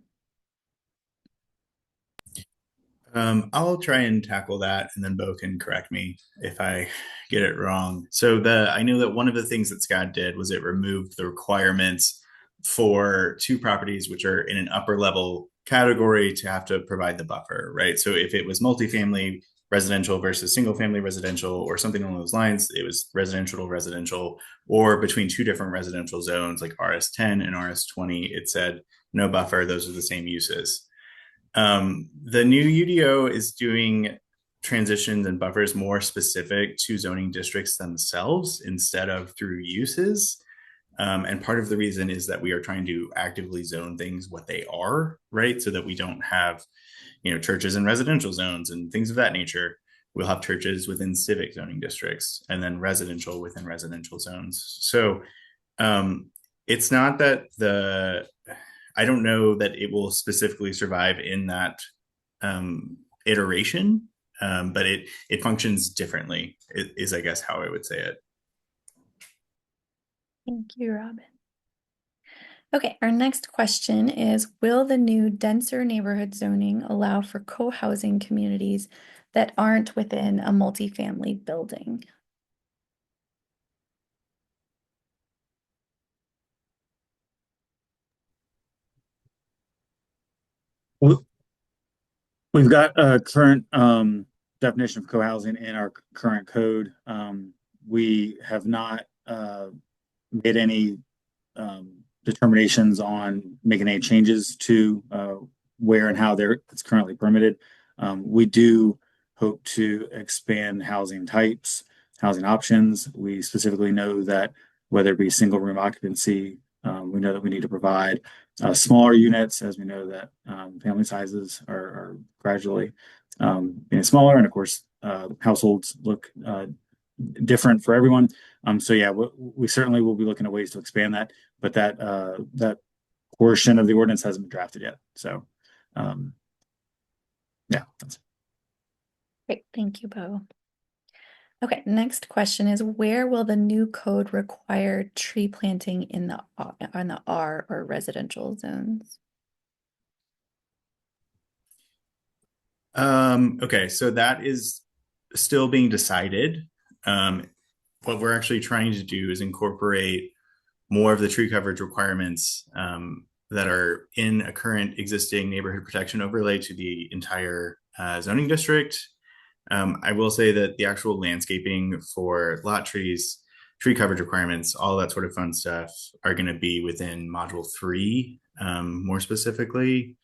Speaker 3: I'll try and tackle that, and then Bo can correct me if I get it wrong. So I know that one of the things that SCAD did was it removed the requirements for two properties which are in an upper level category to have to provide the buffer, right? So if it was multifamily residential versus single family residential or something along those lines, it was residential to residential, or between two different residential zones like RS10 and RS20, it said no buffer, those are the same uses. The new UDO is doing transitions and buffers more specific to zoning districts themselves instead of through uses. And part of the reason is that we are trying to actively zone things what they are, right? So that we don't have, churches in residential zones and things of that nature. We'll have churches within civic zoning districts and then residential within residential zones. So It's not that I don't know that it will specifically survive in that iteration, but it functions differently, is I guess how I would say it.
Speaker 1: Thank you, Robin. Okay, our next question is, will the new denser neighborhood zoning allow for co-housing communities that aren't within a multifamily building?
Speaker 4: We- We've got a current definition of co-housing in our current code. We have not made any determinations on making any changes to where and how it's currently permitted. We do hope to expand housing types, housing options. We specifically know that whether it be single room occupancy, we know that we need to provide smaller units, as we know that family sizes are gradually being smaller, and of course, households look different for everyone. So yeah, we certainly will be looking at ways to expand that, but that portion of the ordinance hasn't been drafted yet. So yeah,
Speaker 1: Great, thank you, Bo. Okay, next question is, where will the new code require tree planting in the on the R or residential zones?
Speaker 3: Okay, so that is still being decided. What we're actually trying to do is incorporate more of the tree coverage requirements that are in a current existing neighborhood protection overlay to the entire zoning district. I will say that the actual landscaping for lot trees, tree coverage requirements, all that sort of fun stuff are going to be within module 3 more specifically.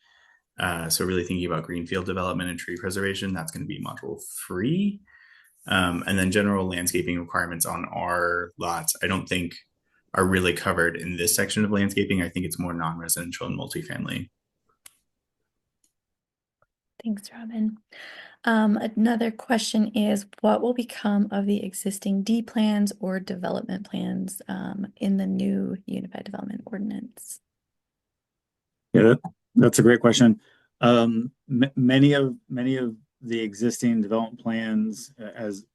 Speaker 3: So really thinking about greenfield development and tree preservation, that's going to be module 3. And then general landscaping requirements on our lots, I don't think are really covered in this section of landscaping. I think it's more non-residential and multifamily.
Speaker 1: Thanks, Robin. Another question is, what will become of the existing D plans or development plans in the new Unified Development Ordinance?
Speaker 4: yeah, that's a great question. Many of the existing development plans, as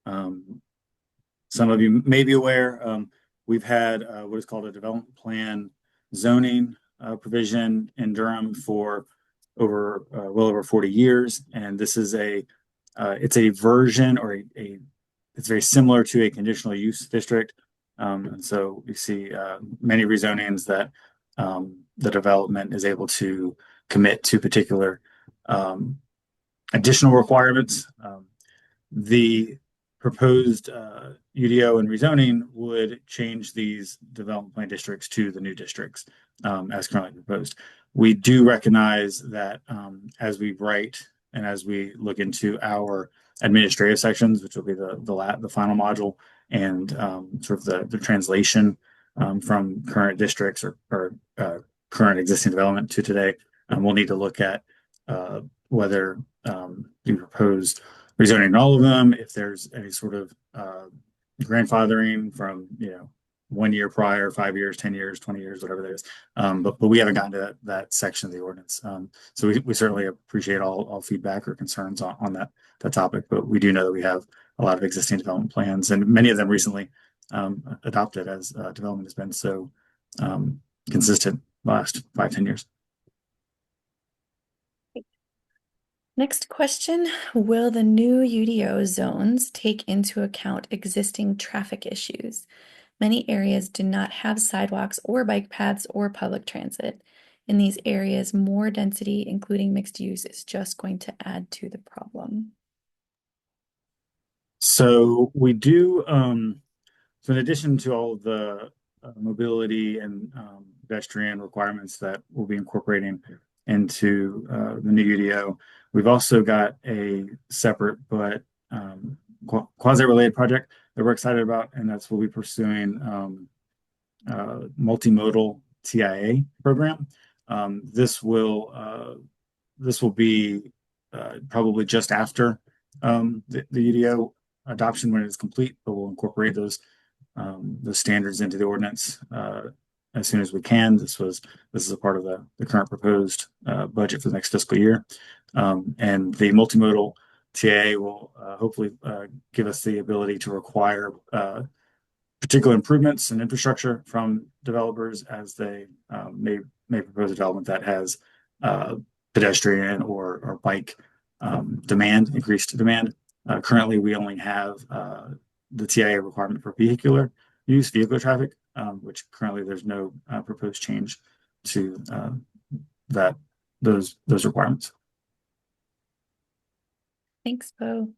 Speaker 4: some of you may be aware, we've had what is called a development plan zoning provision in Durham for well over 40 years, and this is it's a version or it's very similar to a conditional use district. And so we see many rezonings that the development is able to commit to particular additional requirements. The proposed UDO and rezoning would change these development plan districts to the new districts as currently proposed. We do recognize that as we write and as we look into our administrative sections, which will be the final module, and sort of the translation from current districts or current existing development to today, we'll need to look at whether you propose rezoning all of them, if there's any sort of grandfathering from 1 year prior, 5 years, 10 years, 20 years, whatever that is. But we haven't gotten to that section of the ordinance. So we certainly appreciate all feedback or concerns on that topic. But we do know that we have a lot of existing development plans, and many of them recently adopted as development has been so consistent last 5-10 years.
Speaker 1: Next question, will the new UDO zones take into account existing traffic issues? Many areas do not have sidewalks or bike paths or public transit. In these areas, more density, including mixed use, is just going to add to the problem.
Speaker 4: So we do, so in addition to all of the mobility and pedestrian requirements that we'll be incorporating into the new UDO, we've also got a separate but quasi-related project that we're excited about, and that's we'll be pursuing multimodal TIA program. This will be probably just after the UDO adoption when it's complete, but we'll incorporate those the standards into the ordinance as soon as we can. This is a part of the current proposed budget for the next fiscal year. And the multimodal TA will hopefully give us the ability to require particular improvements in infrastructure from developers as they may propose a development that has pedestrian or bike increased demand. Currently, we only have the TIA requirement for vehicular traffic, which currently there's no proposed change to that those requirements.
Speaker 1: Thanks, Bo.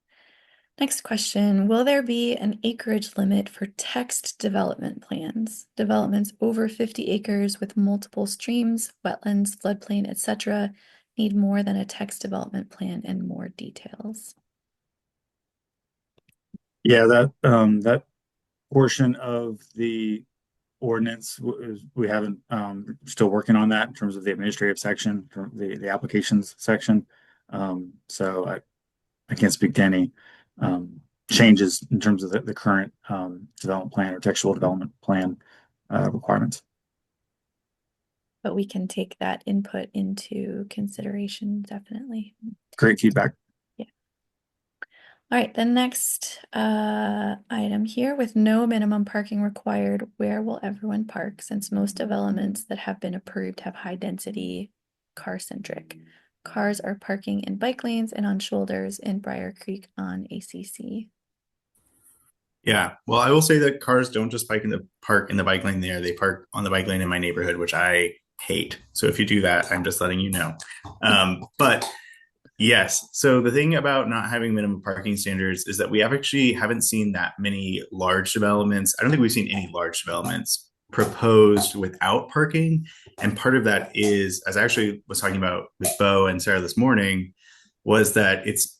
Speaker 1: Next question. Will there be an acreage limit for text development plans? Developments over 50 acres with multiple streams, wetlands, floodplain, etc. need more than a text development plan and more details.
Speaker 4: Yeah, that portion of the ordinance we haven't still working on that in terms of the administrative section, the applications section. So I can't speak to any changes in terms of the current development plan or textual development plan requirements.
Speaker 1: But we can take that input into consideration, definitely.
Speaker 4: Great feedback.
Speaker 1: Yeah. All right, the next item here, with no minimum parking required, where will everyone park, since most developments that have been approved have high density car-centric? Cars are parking in bike lanes and on shoulders in Briar Creek on ACC.
Speaker 3: Yeah, well, I will say that cars don't just park in the bike lane there. They park on the bike lane in my neighborhood, which I hate. So if you do that, I'm just letting you know. But yes, so the thing about not having minimum parking standards is that we haven't seen that many large developments. I don't think we've seen any large developments proposed without parking. And part of that is, as I actually was talking about with Bo and Sarah this morning, was that it's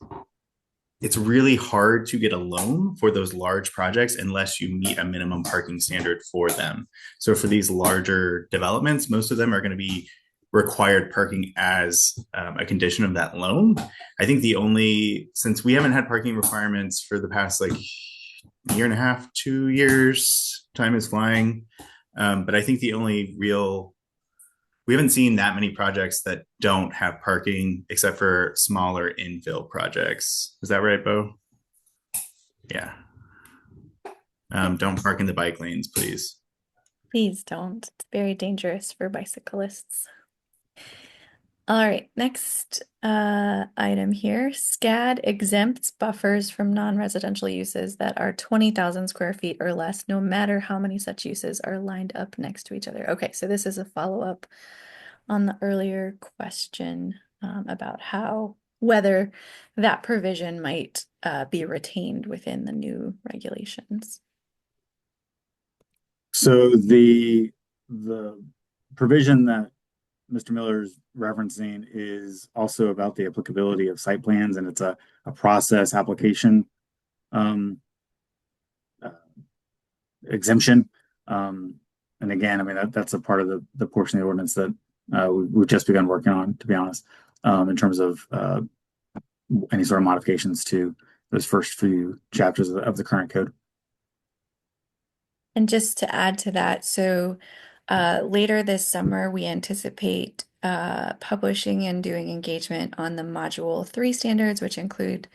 Speaker 3: really hard to get a loan for those large projects unless you meet a minimum parking standard for them. So for these larger developments, most of them are going to be required parking as a condition of that loan. I think since we haven't had parking requirements for the past year and a half, 2 years, time is flying. But I think we haven't seen that many projects that don't have parking except for smaller infill projects. Is that right, Bo? Yeah. Don't park in the bike lanes, please.
Speaker 1: Please don't. It's very dangerous for bicyclists. All right, next item here. SCAD exempts buffers from non-residential uses that are 20,000 square feet or less, no matter how many such uses are lined up next to each other. Okay, so this is a follow-up on the earlier question about whether that provision might be retained within the new regulations.
Speaker 4: So the provision that Mr. Miller is referencing is also about the applicability of site plans, and it's a process application exemption. And again, I mean, that's a part of the portion of the ordinance that we've just begun working on, to be honest, in terms of any sort of modifications to those first few chapters of the current code.
Speaker 1: And just to add to that, so later this summer, we anticipate publishing and doing engagement on the Module 3 standards, which include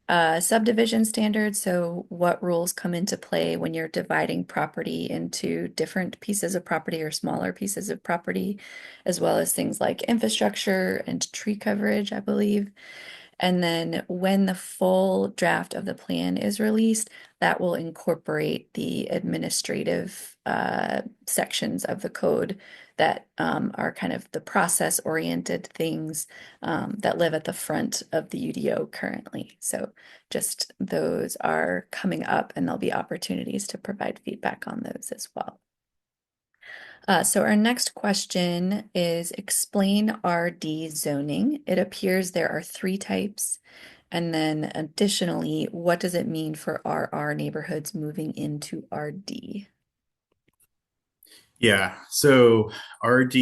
Speaker 1: subdivision standards. So what rules come into play when you're dividing property into different pieces of property or smaller pieces of property, as well as things like infrastructure and tree coverage, I believe. And then when the full draft of the plan is released, that will incorporate the administrative sections of the code that are kind of the process-oriented things that live at the front of the UDO currently. So just those are coming up, and there'll be opportunities to provide feedback on those as well. So our next question is explain RD zoning. It appears there are 3 types. And then additionally, what does it mean for RR neighborhoods moving into RD?
Speaker 3: Yeah, so RD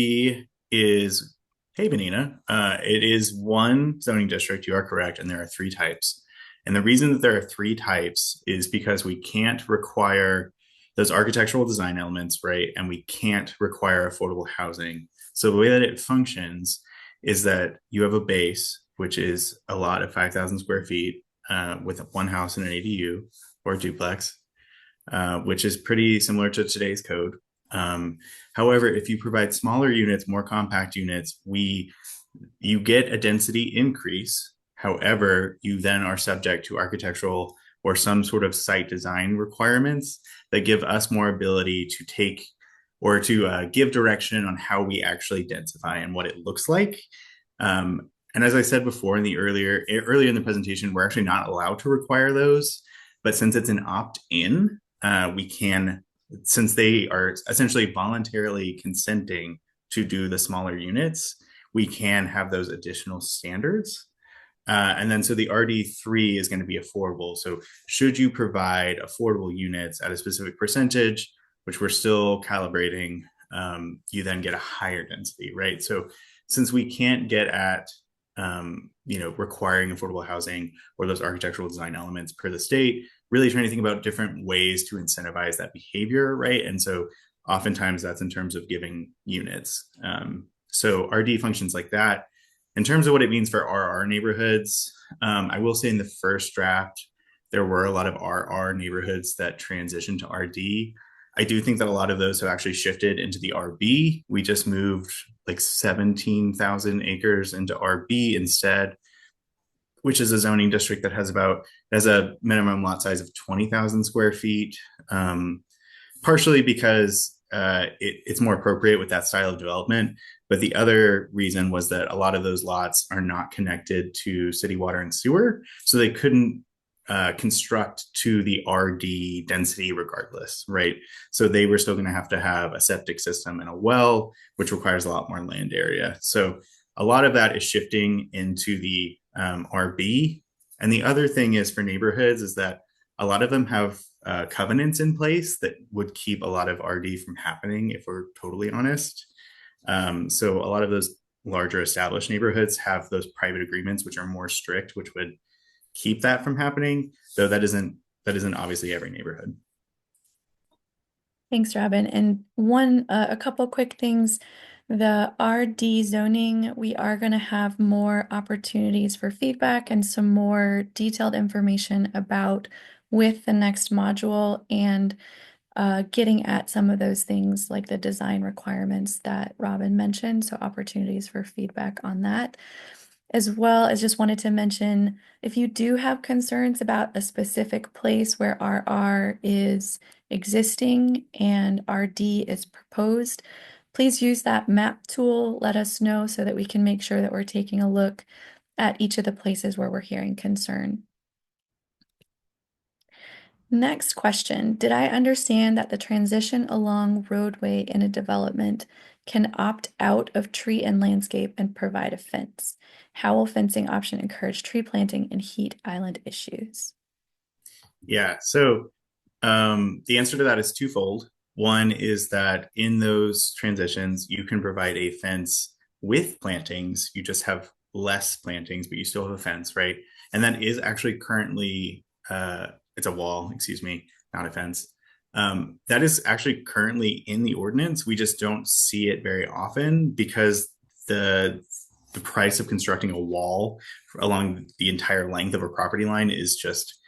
Speaker 3: is, hey, Benina, it is one zoning district, you are correct, and there are 3 types. And the reason that there are 3 types is because we can't require those architectural design elements, right? And we can't require affordable housing. So the way that it functions is that you have a base, which is a lot of 5,000 square feet with one house and an ADU or a duplex, which is pretty similar to today's code. However, if you provide smaller units, more compact units, you get a density increase. However, you then are subject to architectural or some sort of site design requirements that give us more ability to take or to give direction on how we actually densify and what it looks like. And as I said before in the earlier in the presentation, we're actually not allowed to require those, but since it's an opt-in, we can, since they are essentially voluntarily consenting to do the smaller units, we can have those additional standards. And then so the RD3 is going to be affordable. So should you provide affordable units at a specific percentage, which we're still calibrating, you then get a higher density, right? So since we can't get at requiring affordable housing or those architectural design elements per the state, really trying to think about different ways to incentivize that behavior, right? And so oftentimes that's in terms of giving units. So RD functions like that. In terms of what it means for RR neighborhoods, I will say in the first draft, there were a lot of RR neighborhoods that transitioned to RD. I do think that a lot of those have actually shifted into the RB. We just moved like 17,000 acres into RB instead, which is a zoning district that has a minimum lot size of 20,000 square feet, partially because it's more appropriate with that style of development. But the other reason was that a lot of those lots are not connected to city water and sewer, so they couldn't construct to the RD density regardless, right? So they were still going to have a septic system and a well, which requires a lot more land area. So a lot of that is shifting into the RB. And the other thing is for neighborhoods is that a lot of them have covenants in place that would keep a lot of RD from happening, if we're totally honest. So a lot of those larger established neighborhoods have those private agreements, which are more strict, which would keep that from happening, though that isn't obviously every neighborhood.
Speaker 1: Thanks, Robin. And a couple quick things. The RD zoning, we are going to have more opportunities for feedback and some more detailed information about with the next module and getting at some of those things like the design requirements that Robin mentioned. So opportunities for feedback on that. As well as just wanted to mention, if you do have concerns about a specific place where RR is existing and RD is proposed, please use that map tool. Let us know so that we can make sure that we're taking a look at each of the places where we're hearing concern. Next question. Did I understand that the transition along roadway in a development can opt out of tree and landscape and provide a fence? How will fencing option encourage tree planting and heat island issues?
Speaker 3: Yeah, so the answer to that is twofold. One is that in those transitions, you can provide a fence with plantings. You just have less plantings, but you still have a fence, right? And that is actually currently, it's a wall, excuse me, not a fence. That is actually currently in the ordinance. We just don't see it very often because the price of constructing a wall along the entire length of a property line is just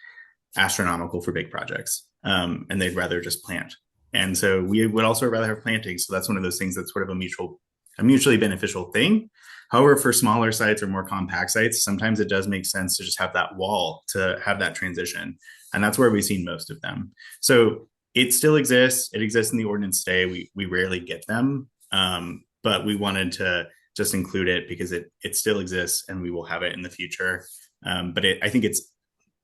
Speaker 3: astronomical for big projects. And they'd rather just plant. And so we would also rather have planting. So that's one of those things that's sort of a mutually beneficial thing. However, for smaller sites or more compact sites, sometimes it does make sense to just have that wall to have that transition. And that's where we've seen most of them. So it still exists. It exists in the ordinance today. We rarely get them, but we wanted to just include it because it still exists and we will have it in the future. But I think it's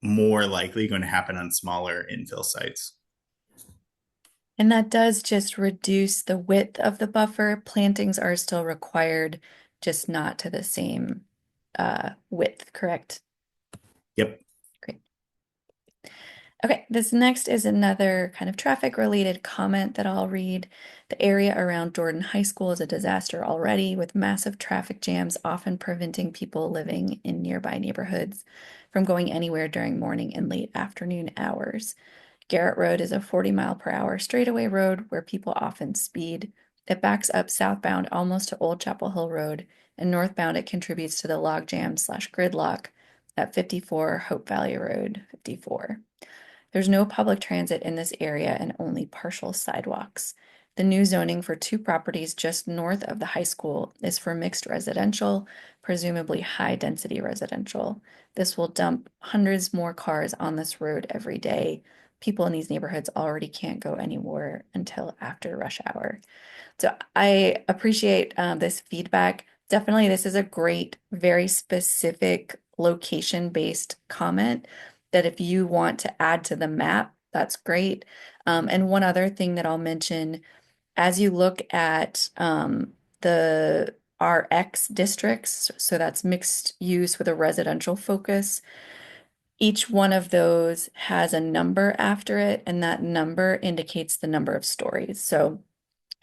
Speaker 3: more likely going to happen on smaller infill sites.
Speaker 1: And that does just reduce the width of the buffer. Plantings are still required, just not to the same width, correct?
Speaker 3: Yep.
Speaker 1: Great. Okay, this next is another kind of traffic related comment that I'll read. The area around Jordan High School is a disaster already, with massive traffic jams often preventing people living in nearby neighborhoods from going anywhere during morning and late afternoon hours. Garrett Road is a 40-mile-per-hour straightaway road where people often speed. It backs up southbound almost to Old Chapel Hill Road, and northbound it contributes to the logjam/gridlock at 54 Hope Valley Road 54. There's no public transit in this area and only partial sidewalks. The new zoning for 2 properties just north of the high school is for mixed residential, presumably high-density residential. This will dump hundreds more cars on this road every day. People in these neighborhoods already can't go anywhere until after rush hour. So I appreciate this feedback. Definitely, this is a great, very specific location-based comment that if you want to add to the map, that's great. And one other thing that I'll mention, as you look at the RX districts, so that's mixed use with a residential focus, each one of those has a number after it, and that number indicates the number of stories. So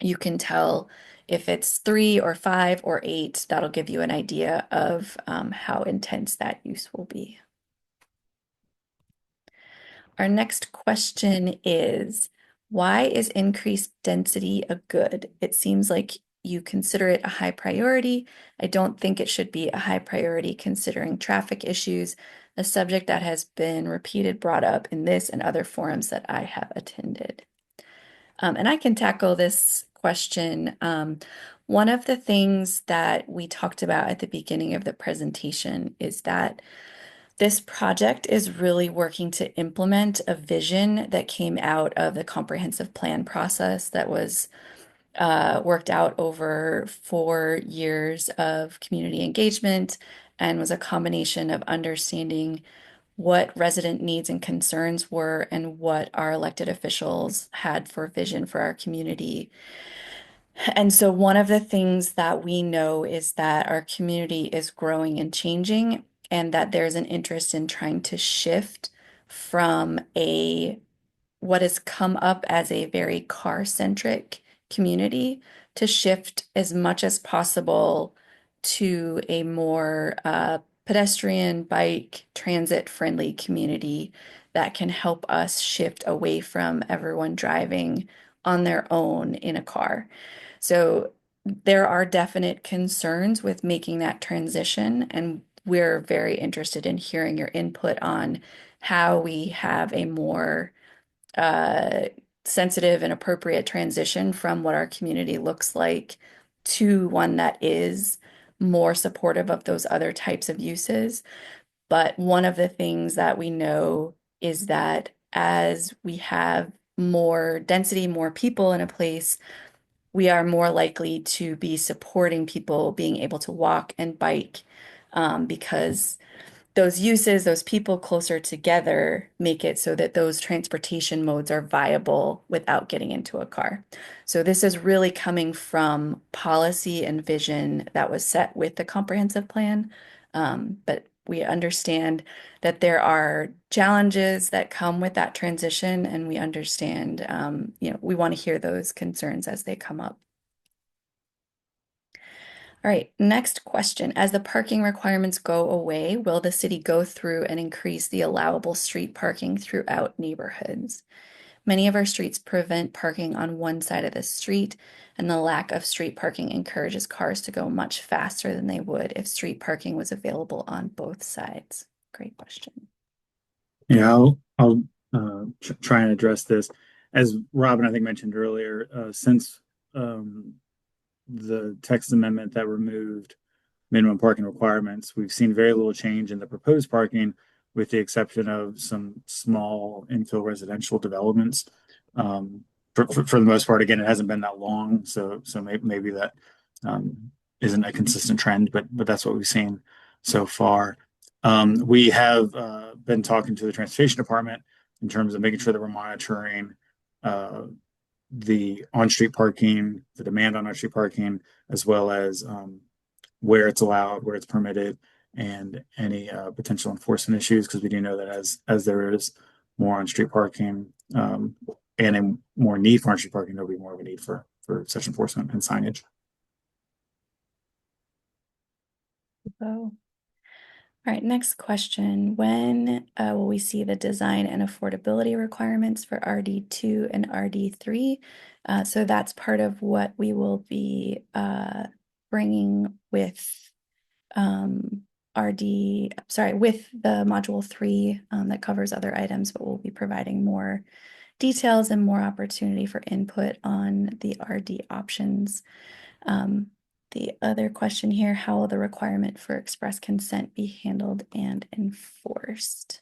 Speaker 1: you can tell if it's 3 or 5 or 8, that'll give you an idea of how intense that use will be. Our next question is, why is increased density a good? It seems like you consider it a high priority. I don't think it should be a high priority considering traffic issues, a subject that has been brought up in this and other forums that I have attended. And I can tackle this question. One of the things that we talked about at the beginning of the presentation is that this project is really working to implement a vision that came out of the comprehensive plan process that was worked out over 4 years of community engagement and was a combination of understanding what resident needs and concerns were and what our elected officials had for vision for our community. And so one of the things that we know is that our community is growing and changing, and that there's an interest in trying to shift from what has come up as a very car-centric community to shift as much as possible to a more pedestrian, bike, transit-friendly community that can help us shift away from everyone driving on their own in a car. So there are definite concerns with making that transition, and we're very interested in hearing your input on how we have a more uh, sensitive and appropriate transition from what our community looks like to one that is more supportive of those other types of uses. But one of the things that we know is that as we have more density, more people in a place, we are more likely to be supporting people being able to walk and bike because those uses, those people closer together make it so that those transportation modes are viable without getting into a car. So this is really coming from policy and vision that was set with the comprehensive plan. But we understand that there are challenges that come with that transition, and we understand, we want to hear those concerns as they come up. All right, next question. As the parking requirements go away, will the city go through and increase the allowable street parking throughout neighborhoods? Many of our streets prevent parking on one side of the street, and the lack of street parking encourages cars to go much faster than they would if street parking was available on both sides. Great question.
Speaker 4: Yeah, I'll try and address this. As Robin, I think, mentioned earlier, since the text amendment that removed minimum parking requirements, we've seen very little change in the proposed parking, with the exception of some small infill residential developments. For the most part, again, it hasn't been that long, so maybe that isn't a consistent trend, but that's what we've seen so far. We have been talking to the transportation department in terms of making sure that we're monitoring the on-street parking, the demand on on-street parking, as well as where it's allowed, where it's permitted, and any potential enforcement issues, because we do know that as there is more on-street parking and a more need for on-street parking, there'll be more of a need for such enforcement and signage.
Speaker 1: So, all All right, next question. When will we see the design and affordability requirements for RD2 and RD3? So that's part of what we will be bringing with with the module 3 that covers other items, but we'll be providing more details and more opportunity for input on the RD options. The other question here, how will the requirement for express consent be handled and enforced?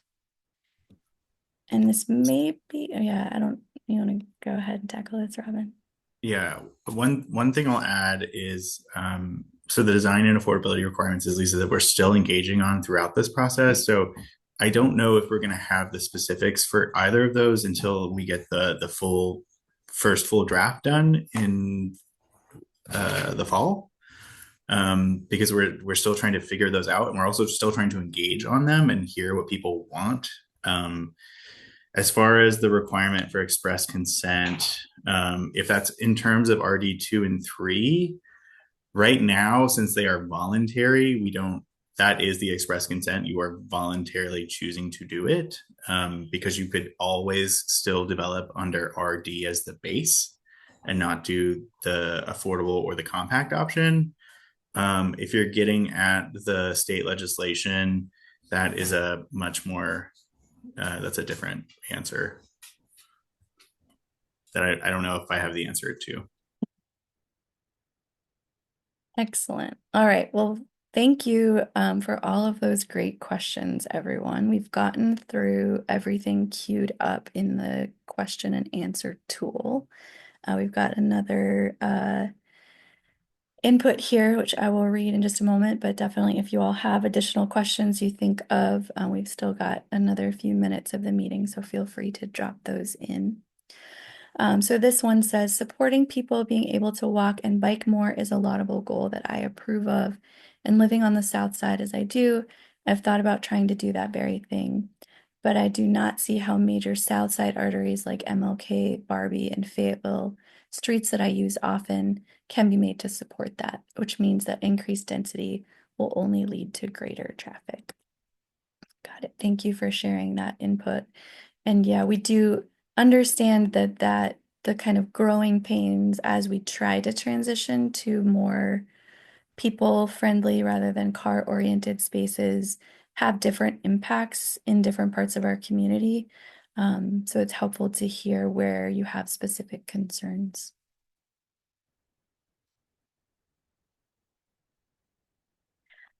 Speaker 1: And this may be, yeah, you want to go ahead and tackle this, Robin?
Speaker 3: Yeah, one thing I'll add is so the design and affordability requirements, as Lisa, that we're still engaging on throughout this process. So I don't know if we're going to have the specifics for either of those until we get the full draft done in the fall. Because we're still trying to figure those out, and we're also still trying to engage on them and hear what people want. As far as the requirement for express consent, if that's in terms of RD2 and 3, right now, since they are voluntary, we don't, that is the express consent. You are voluntarily choosing to do it, because you could always still develop under RD as the base and not do the affordable or the compact option. If you're getting at the state legislation, that is a much more, that's a different answer that I don't know if I have the answer to.
Speaker 1: Excellent. All right. Well, thank you for all of those great questions, everyone. We've gotten through everything queued up in the question and answer tool. We've got another input here, which I will read in just a moment, but definitely if you all have additional questions you think of, we've still got another few minutes of the meeting, so feel free to drop those in. So this one says, supporting people being able to walk and bike more is a laudable goal that I approve of. And living on the South Side as I do, I've thought about trying to do that very thing. But I do not see how major South Side arteries like MLK, Barbie, and Fayetteville, streets that I use often, can be made to support that, which means that increased density will only lead to greater traffic. Got it. Thank you for sharing that input. And yeah, we do understand that the kind of growing pains as we try to transition to more people-friendly rather than car-oriented spaces have different impacts in different parts of our community. So it's helpful to hear where you have specific concerns.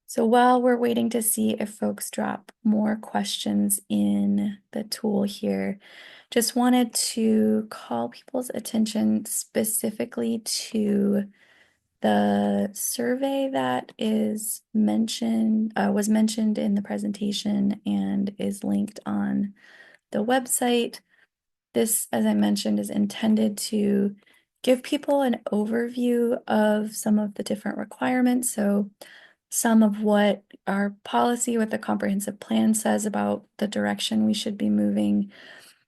Speaker 1: So while we're waiting to see if folks drop more questions in the tool here, just wanted to call people's attention specifically to the survey that is was mentioned in the presentation and is linked on the website. This, as I mentioned, is intended to give people an overview of some of the different requirements. So some of what our policy with the comprehensive plan says about the direction we should be moving,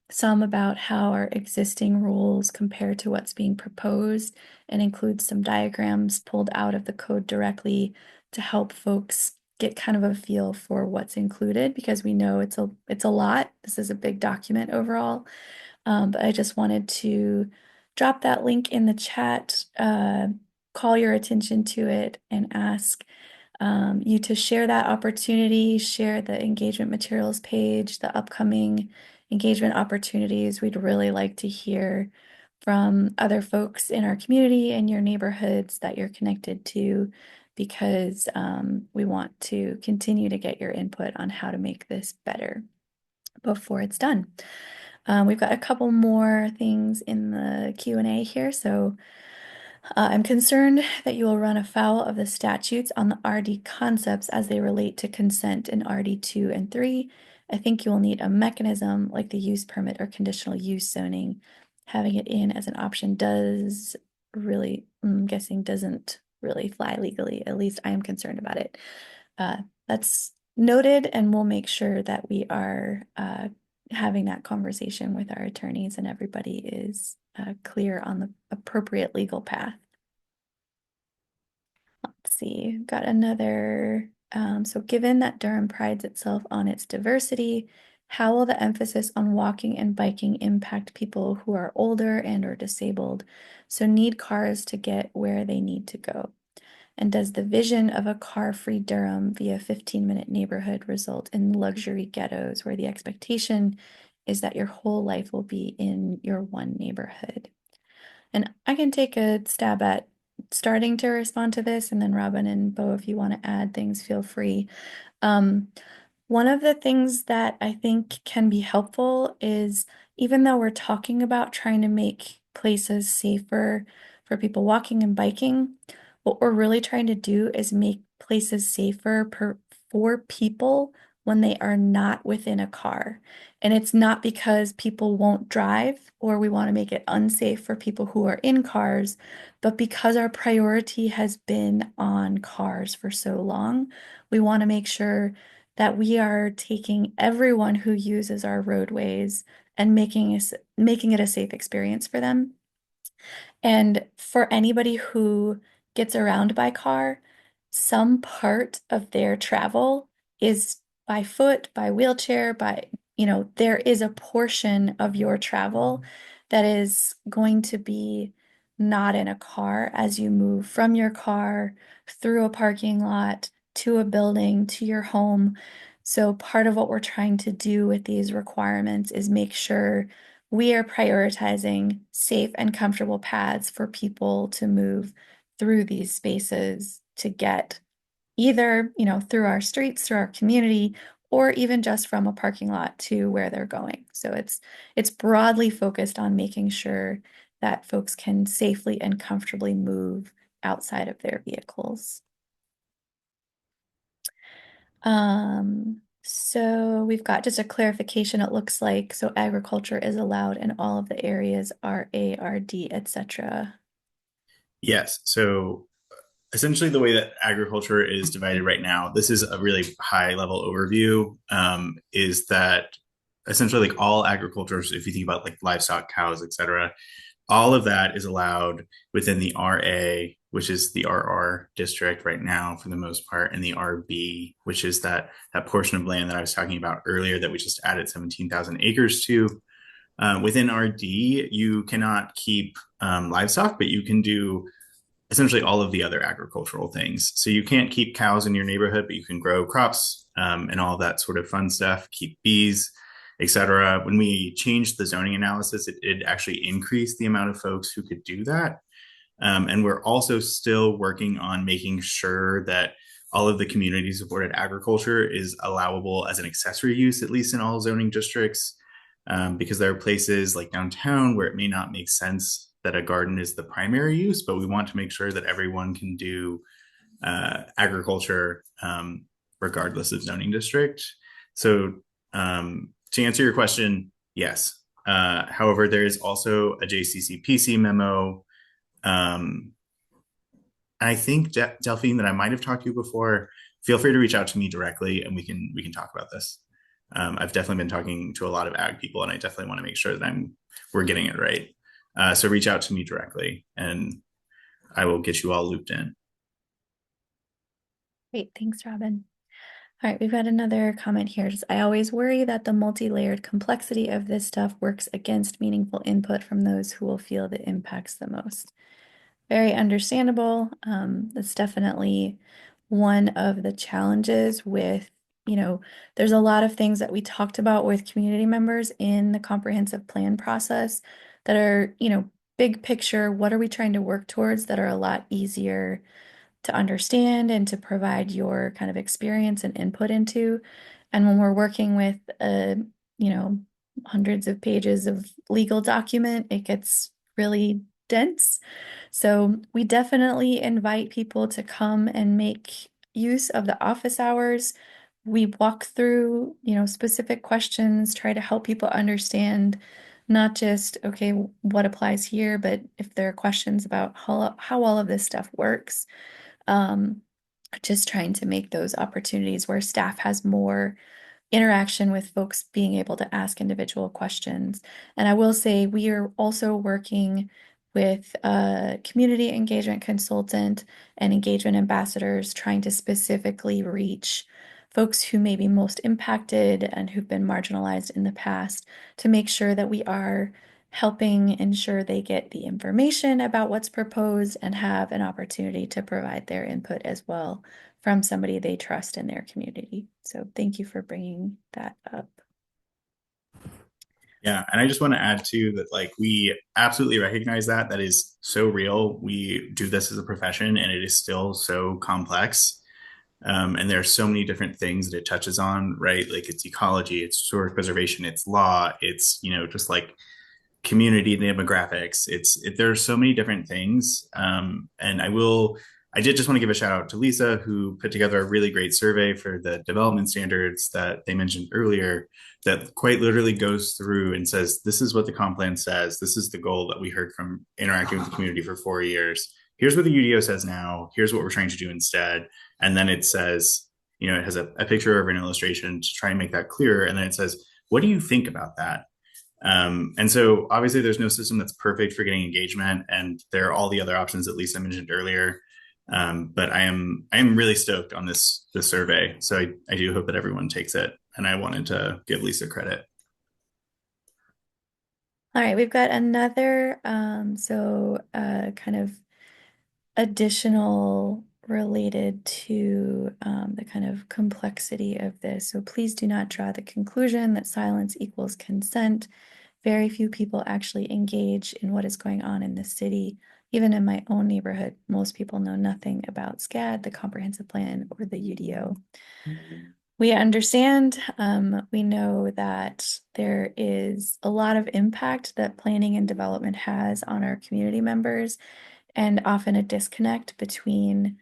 Speaker 1: some about how our existing rules compare to what's being proposed, and includes some diagrams pulled out of the code directly to help folks get kind of a feel for what's included, because we know it's a lot. This is a big document overall. But I just wanted to drop that link in the chat, call your attention to it, and ask you to share that opportunity, share the engagement materials page, the upcoming engagement opportunities. We'd really like to hear from other folks in our community and your neighborhoods that you're connected to, because we want to continue to get your input on how to make this better before it's done. We've got a couple more things in the Q&A here, so I'm concerned that you will run afoul of the statutes on the RD concepts as they relate to consent in RD2 and 3. I think you will need a mechanism like the use permit or conditional use zoning. Having it in as an option does really, I'm guessing, doesn't really fly legally. At least I am concerned about it. That's noted, and we'll make sure that we are having that conversation with our attorneys and everybody is clear on the appropriate legal path. Let's see, got another So given that Durham prides itself on its diversity, how will the emphasis on walking and biking impact people who are older and or disabled, so need cars to get where they need to go? And does the vision of a car-free Durham via 15-minute neighborhood result in luxury ghettos where the expectation is that your whole life will be in your one neighborhood? And I can take a stab at starting to respond to this, and then Robin and Bo, if you want to add things, feel free. Um, One of the things that I think can be helpful is even though we're talking about trying to make places safer for people walking and biking, what we're really trying to do is make places safer for people when they are not within a car. And it's not because people won't drive or we want to make it unsafe for people who are in cars, but because our priority has been on cars for so long, we want to make sure that we are taking everyone who uses our roadways and making it a safe experience for them. And for anybody who gets around by car, some part of their travel is by foot, by wheelchair, there is a portion of your travel that is going to be not in a car as you move from your car through a parking lot to a building to your home. So part of what we're trying to do with these requirements is make sure we are prioritizing safe and comfortable paths for people to move through these spaces to get either, through our streets, through our community, or even just from a parking lot to where they're going. So it's broadly focused on making sure that folks can safely and comfortably move outside of their vehicles. So we've got just a clarification, it looks like. So agriculture is allowed in all of the areas RA, RD, etc.
Speaker 3: Yes. So essentially, the way that agriculture is divided right now, this is a really high level overview, is that essentially like all agriculture, if you think about like livestock, cows, etc., all of that is allowed within the RA, which is the RR district right now for the most part, and the RB, which is that portion of land that I was talking about earlier that we just added 17,000 acres to. Within RD, you cannot keep livestock, but you can do essentially all of the other agricultural things. So you can't keep cows in your neighborhood, but you can grow crops and all that sort of fun stuff, keep bees, etc. When we changed the zoning analysis, it actually increased the amount of folks who could do that. And we're also still working on making sure that all of the community supported agriculture is allowable as an accessory use, at least in all zoning districts, because there are places like downtown where it may not make sense that a garden is the primary use, but we want to make sure that everyone can do agriculture regardless of zoning district. So to answer your question, yes. However, there is also a JCCPC memo. I think Delphine, that I might have talked to you before. Feel free to reach out to me directly, and we can talk about this. I've definitely been talking to a lot of ag people, and I definitely want to make sure that we're getting it right. So reach out to me directly, and I will get you all looped in.
Speaker 1: Great, thanks, Robin. All right, we've got another comment here. I always worry that the multi-layered complexity of this stuff works against meaningful input from those who will feel the impacts the most. Very understandable. That's definitely one of the challenges with, there's a lot of things that we talked about with community members in the comprehensive plan process that are, big picture, what are we trying to work towards that are a lot easier to understand and to provide your kind of experience and input into. And when we're working with you know, hundreds of pages of legal document, it gets really dense. So we definitely invite people to come and make use of the office hours. We walk through, specific questions, try to help people understand not just, okay, what applies here, but if there are questions about how all of this stuff works. Um, just trying to make those opportunities where staff has more interaction with folks being able to ask individual questions. And I will say we are also working with a community engagement consultant and engagement ambassadors trying to specifically reach folks who may be most impacted and who've been marginalized in the past to make sure that we are helping ensure they get the information about what's proposed and have an opportunity to provide their input as well from somebody they trust in their community. So thank you for bringing that up.
Speaker 3: Yeah, and I just want to add too that like we absolutely recognize that that is so real. We do this as a profession, and it is still so complex. And there are so many different things that it touches on, right? Like it's ecology, it's source preservation, it's law, it's just like community demographics. There are so many different things. And I did just want to give a shout out to Lisa, who put together a really great survey for the development standards that they mentioned earlier, that quite literally goes through and says, this is what the comp plan says. This is the goal that we heard from interacting with the community for 4 years. Here's what the UDO says now. Here's what we're trying to do instead. And then it says, it has a picture of an illustration to try and make that clearer. And then it says, what do you think about that? And so obviously there's no system that's perfect for getting engagement, and there are all the other options that Lisa mentioned earlier. But I am really stoked on this survey. So I do hope that everyone takes it. And I wanted to give Lisa credit.
Speaker 1: All right, we've got another kind of additional related to the kind of complexity of this. So please do not draw the conclusion that silence equals consent. Very few people actually engage in what is going on in the city. Even in my own neighborhood, most people know nothing about SCAD, the comprehensive plan, or the UDO. We understand, we know that there is a lot of impact that planning and development has on our community members, and often a disconnect between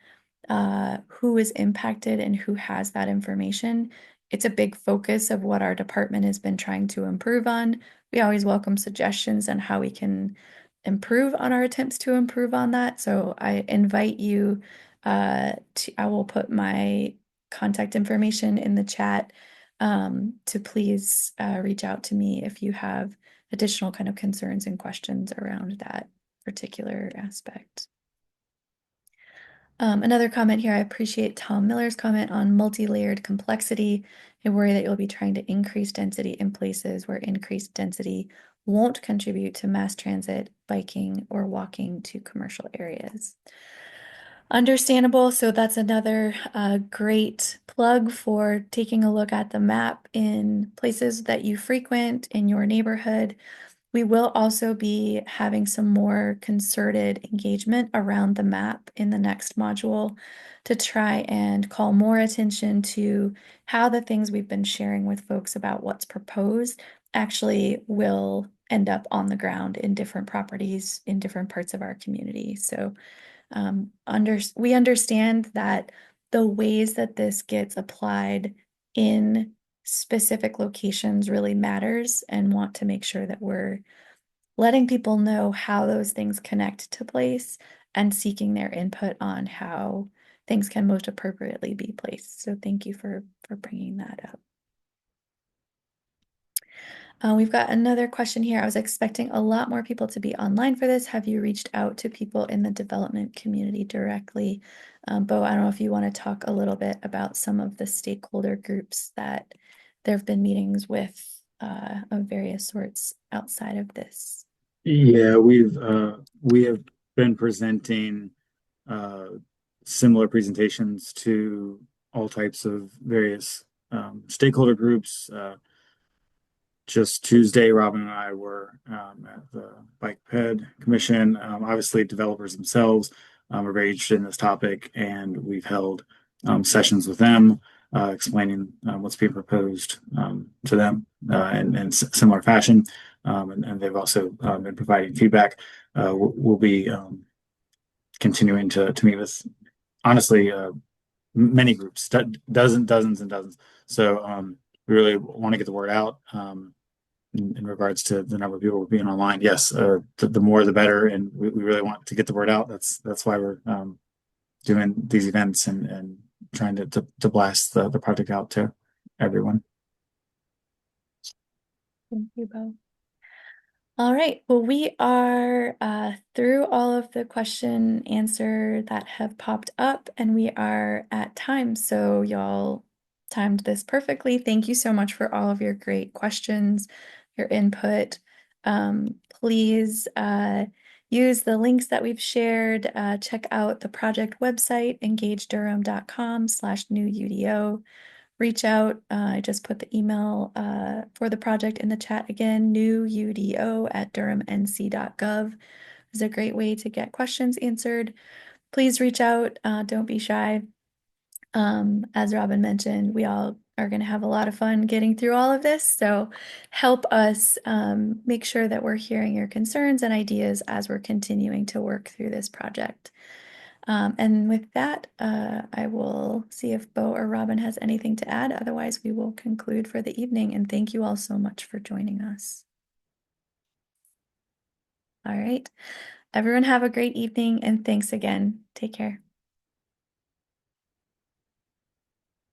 Speaker 1: who is impacted and who has that information. It's a big focus of what our department has been trying to improve on. We always welcome suggestions on how we can improve on our attempts to improve on that. So I invite you I will put my contact information in the chat to please reach out to me if you have additional kind of concerns and questions around that particular aspect. Another comment here, I appreciate Tom Miller's comment on multi-layered complexity. I worry that you'll be trying to increase density in places where increased density won't contribute to mass transit, biking, or walking to commercial areas. Understandable. So that's another great plug for taking a look at the map in places that you frequent in your neighborhood. We will also be having some more concerted engagement around the map in the next module to try and call more attention to how the things we've been sharing with folks about what's proposed actually will end up on the ground in different properties in different parts of our community. So we understand that the ways that this gets applied in specific locations really matters, and want to make sure that we're letting people know how those things connect to place and seeking their input on how things can most appropriately be placed. So thank you for bringing that up. We've got another question here. I was expecting a lot more people to be online for this. Have you reached out to people in the development community directly? Bo, I don't know if you want to talk a little bit about some of the stakeholder groups that there have been meetings with of various sorts outside of this.
Speaker 4: Yeah, we have been presenting similar presentations to all types of various stakeholder groups. Just Tuesday, Robin and I were at the Bike Ped Commission. Obviously, developers themselves are very interested in this topic, and we've held sessions with them explaining what's being proposed to them in similar fashion. And they've also been providing feedback. We'll be continuing to meet with, honestly, many groups, dozens and dozens. So we really want to get the word out in regards to the number of people being online. Yes, the more the better, and we really want to get the word out. That's why we're doing these events and trying to blast the project out to everyone.
Speaker 1: Thank you, Bo. All right. Well, we are through all of the question answer that have popped up, and we are at time. So y'all timed this perfectly. Thank you so much for all of your great questions, your input. Please use the links that we've shared. Check out the project website, engagedurham.com/new UDO. Reach out. I just put the email for the project in the chat again, newudo@durhamnc.gov is a great way to get questions answered. Please reach out. Don't be shy. As Robin mentioned, we all are going to have a lot of fun getting through all of this. So help us make sure that we're hearing your concerns and ideas as we're continuing to work through this project. And with that, I will see if Bo or Robin has anything to add. Otherwise, we will conclude for the evening. And thank you all so much for joining us. All right. Everyone have a great evening and thanks again. Take care.